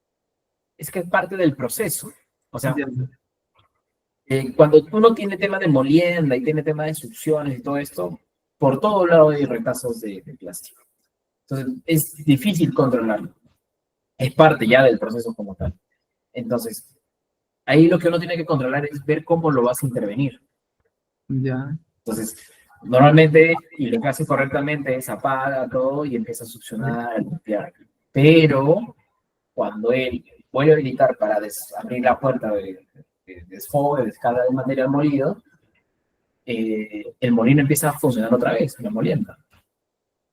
Es que es parte del proceso. O sea, Ya. cuando uno tiene tema de molienda y tiene tema de succiones y todo esto, por todo lado hay retazos de plástico. Entonces, es difícil controlarlo. Es parte ya del proceso como tal. Entonces, ahí lo que uno tiene que controlar es ver cómo lo vas a intervenir. Ya. Entonces, normalmente, y lo que hace correctamente es apaga todo y empieza a succionar, a limpiar. Pero cuando él vuelve a habilitar para abrir la puerta de desfogue, de descarga de material molido, el molino empieza a funcionar otra vez, la molienda.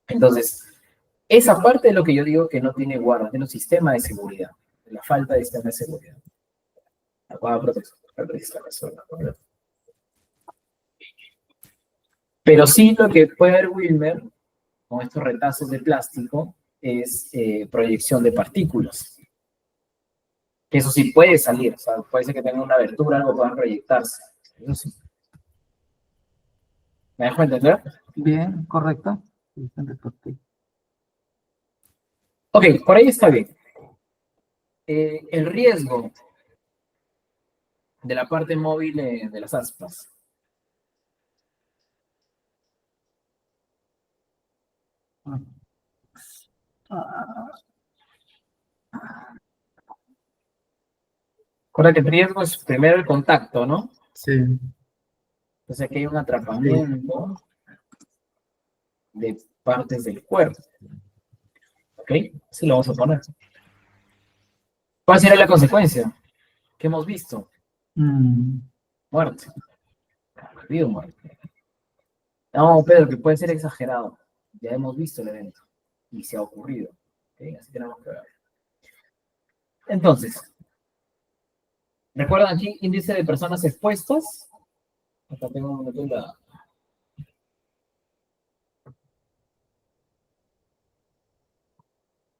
Entonces, esa parte es lo que yo digo que no tiene guarda, tiene un sistema de seguridad, la falta de sistema de seguridad. La cual protege la zona, ¿no? Pero sí lo que puede ver Wilmer con estos retazos de plástico es proyección de partículas. Eso sí puede salir, o sea, puede ser que tenga una abertura, algo pueda proyectarse. Eso sí. ¿Me dejo entender? Bien, correcto. Ok, por ahí está bien. El riesgo de la parte móvil de las aspas. Recuerda que el riesgo es primero el contacto, ¿no? Sí. Entonces aquí hay un atrapamiento de partes del cuerpo. ¿Ok? Así lo vamos a poner. ¿Cuál sería la consecuencia? ¿Qué hemos visto? Muerte. Ha habido muerte. No, Pedro, que puede ser exagerado. Ya hemos visto el evento. Y se ha ocurrido. ¿Ok? Así tenemos que ver. Entonces, ¿recuerdan aquí índice de personas expuestas? Acá tengo una.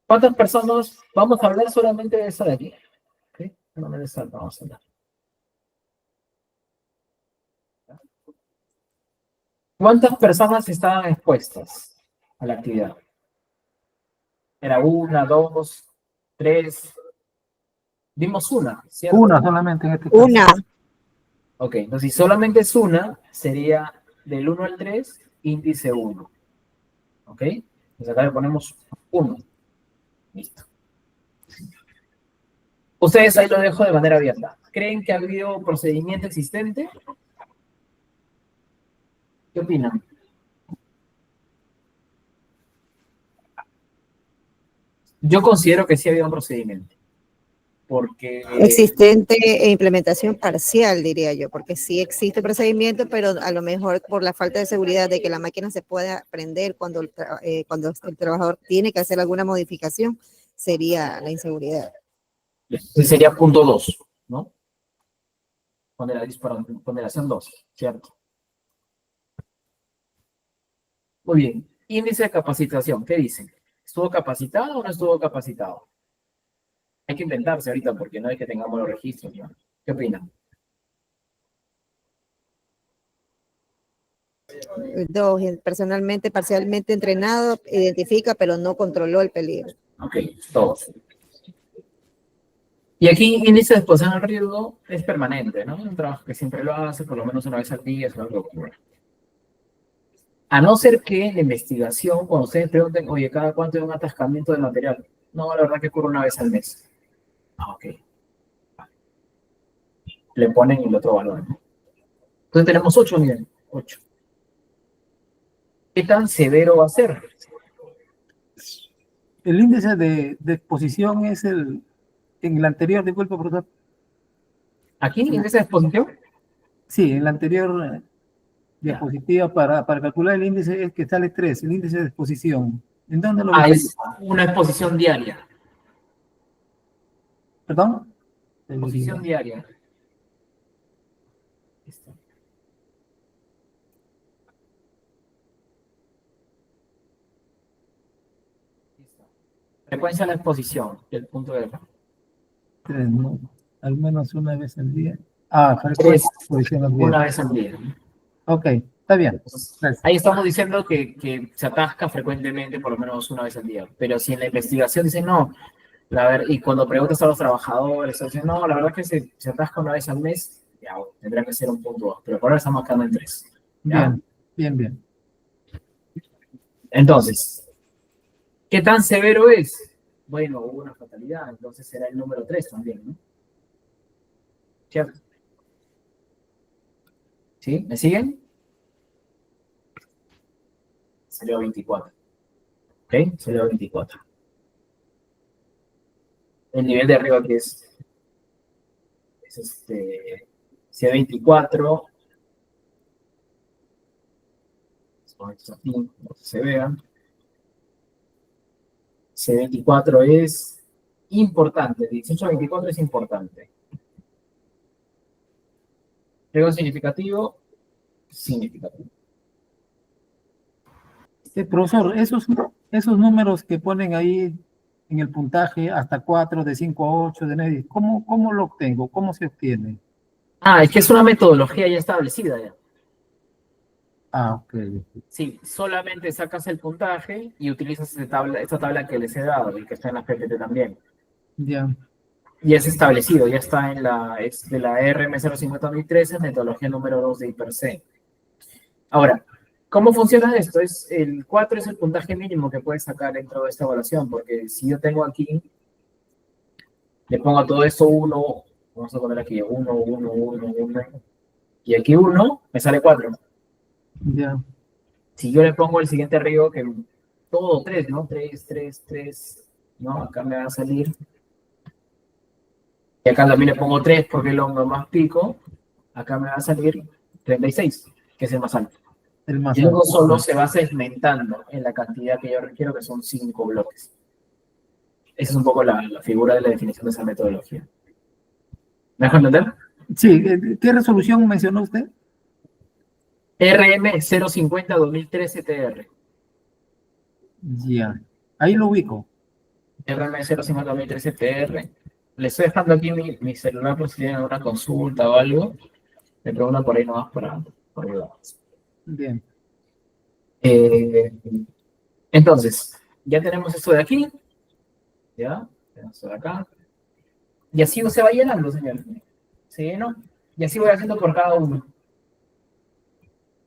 ¿Cuántas personas? Vamos a hablar solamente de esa de aquí. ¿Ok? Solamente de esa vamos a hablar. ¿Cuántas personas estaban expuestas a la actividad? Era una, dos, tres. Dimos una, ¿cierto? Una solamente en este caso. Una. Ok, entonces si solamente es una, sería del 1 al 3, índice 1. ¿Ok? Entonces acá le ponemos 1. Listo. Ustedes ahí lo dejo de manera abierta. ¿Creen que ha habido procedimiento existente? ¿Qué opinan? Yo considero que sí había un procedimiento. Porque Existente e implementación parcial, diría yo, porque sí existe procedimiento, pero a lo mejor por la falta de seguridad de que la máquina se pueda prender cuando cuando el trabajador tiene que hacer alguna modificación, sería la inseguridad. sería punto 2, ¿no? Ponderación 2, ¿cierto? Muy bien. Índice de capacitación, ¿qué dicen? ¿Estuvo capacitado o no estuvo capacitado? Hay que inventarse ahorita porque no es que tengamos los registros, ¿no? ¿Qué opinan? Dos, personalmente, parcialmente entrenado, identifica, pero no controló el peligro. Ok, todos. Y aquí índice de exposición al riesgo es permanente, ¿no? Un trabajo que siempre lo hace, por lo menos una vez al día, es algo que ocurre. A no ser que en la investigación, cuando ustedes pregunten, oye, ¿cada cuánto hay un atascamiento de material? No, la verdad que ocurre una vez al mes. Ah, ok. Le ponen el otro valor, ¿no? Entonces tenemos 8 niveles. 8. ¿Qué tan severo va a ser? El índice de exposición es en el anterior, disculpa, profesor. ¿Aquí en esa exposición? Sí, en la anterior diapositiva para calcular el índice es que sale 3, el índice de exposición. ¿En dónde lo ves? Es una exposición diaria. ¿Perdón? Exposición diaria. Listo. Frecuencia de la exposición, el punto de error. 3, ¿no? Al menos una vez al día. Ah, Tres, exposición al día. una vez al día. Ok, está bien. Gracias. Ahí estamos diciendo que se atasca frecuentemente, por lo menos una vez al día. Pero si en la investigación dicen no, y cuando preguntas a los trabajadores, dicen no, la verdad es que se atasca una vez al mes, ya, tendrá que ser un punto 2. Pero por ahora estamos quedando en 3. Bien, bien, bien. Entonces, ¿qué tan severo es? Bueno, hubo una fatalidad, entonces será el número 3 también, ¿no? ¿Cierto? ¿Sí? ¿Me siguen? Salió 24. ¿Ok? Salió 24. El nivel de arriba que es C24, Aquí, no sé si se vean. C24 es importante, 18 a 24 es importante. Riesgo significativo, significativo. Profesor, esos números que ponen ahí en el puntaje hasta 4, de 5 a 8, de 9, ¿cómo lo obtengo? ¿Cómo se obtiene? Ah, es que es una metodología ya establecida ya. Ah, ok. Sí, solamente sacas el puntaje y utilizas esta tabla que les he dado y que está en la PPT también. Ya. Ya es establecido, ya está es de la RM050-2013, metodología número 2 de IPRC. Ahora, ¿cómo funciona esto? El 4 es el puntaje mínimo que puedes sacar dentro de esta evaluación, porque si yo tengo aquí, le pongo a todo esto 1, vamos a poner aquí 1, 1, 1, 1, y aquí 1, me sale 4. Ya. Si yo le pongo el siguiente riesgo, que todo 3, ¿no? 3, 3, 3, ¿no? Acá me va a salir. Y acá también le pongo 3 porque es lo más pico. Acá me va a salir 36, que es el más alto. El más Y luego alto. solo se va segmentando en la cantidad que yo requiero, que son 5 bloques. Esa es un poco la figura de la definición de esa metodología. ¿Me dejo entender? Sí, ¿qué resolución mencionó usted? RM 050-2013 TR. Ya. Ahí lo ubico. RM 050-2013 TR. Le estoy dejando aquí mi celular por si tienen alguna consulta o algo. Me preguntan por ahí nomás por ayudar. Bien. Entonces, ya tenemos esto de aquí. ¿Ya? Tenemos esto de acá. Y así se va llenando, señor. ¿Se llenó? Y así voy haciendo por cada uno.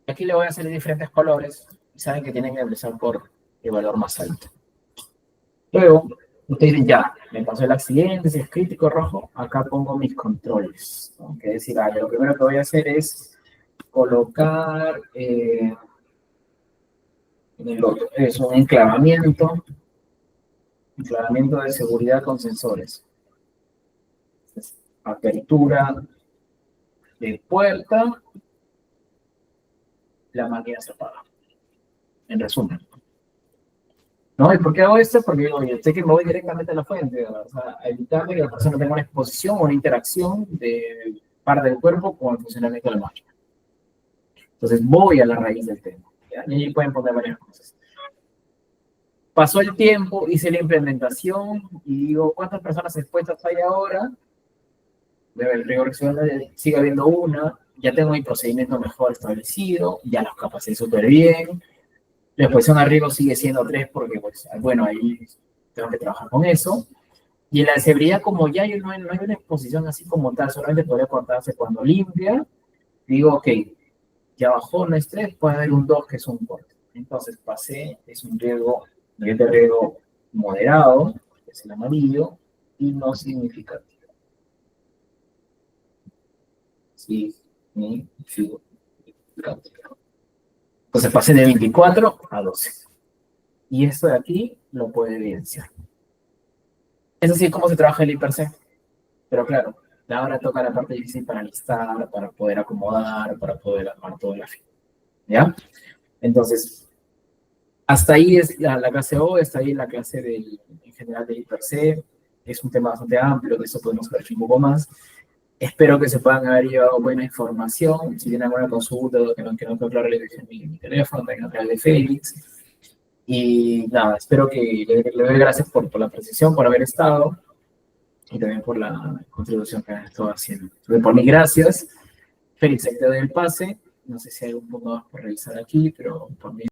Aquí le voy a hacer diferentes colores. Y saben que tienen que empezar por el valor más alto. Luego, ustedes dicen, ya, me pasó el accidente, si es crítico rojo, acá pongo mis controles. ¿No? Que decir, lo primero que voy a hacer es colocar en el otro, es un enclavamiento de seguridad con sensores. Apertura de puerta, la máquina se apaga. En resumen. ¿No? ¿Y por qué hago esto? Porque yo sé que me voy directamente a la fuente, o sea, a evitar que la persona tenga una exposición o una interacción de parte del cuerpo con el funcionamiento de la máquina. Entonces voy a la raíz del tema. ¿Ya? Y ahí pueden poner varias cosas. Pasó el tiempo, hice la implementación y digo, ¿cuántas personas expuestas hay ahora? El rigor sigue habiendo una, ya tengo mi procedimiento mejor establecido, ya los capacité súper bien. La exposición a riesgo sigue siendo 3 porque, pues, bueno, ahí tengo que trabajar con eso. Y en la severidad, como ya no hay una exposición así como tal, solamente podría cortarse cuando limpia, digo, ok, ya bajó, no es 3, puede haber un 2 que es un corte. Entonces pasé, es un nivel de riesgo moderado, que es el amarillo, y no significativo. Significativo. Entonces pasé de 24 a 12. Y esto de aquí lo puede evidenciar. Es así como se trabaja el IPRC. Pero claro, ahora toca la parte difícil para listar, para poder acomodar, para poder armar todo la fila. ¿Ya? Entonces, hasta ahí es la clase O, hasta ahí la clase en general del IPRC. Es un tema bastante amplio, de eso podemos ver un poco más. Espero que se puedan haber llevado buena información. Si tienen alguna consulta o que no quedó claro, les dejen mi teléfono, tengan el canal de Félix. Y nada, espero que le doy gracias por la precisión, por haber estado y también por la contribución que han estado haciendo. Por mí, gracias. Félix, ahí te doy el pase. No sé si hay algún punto más por revisar aquí, pero por mí.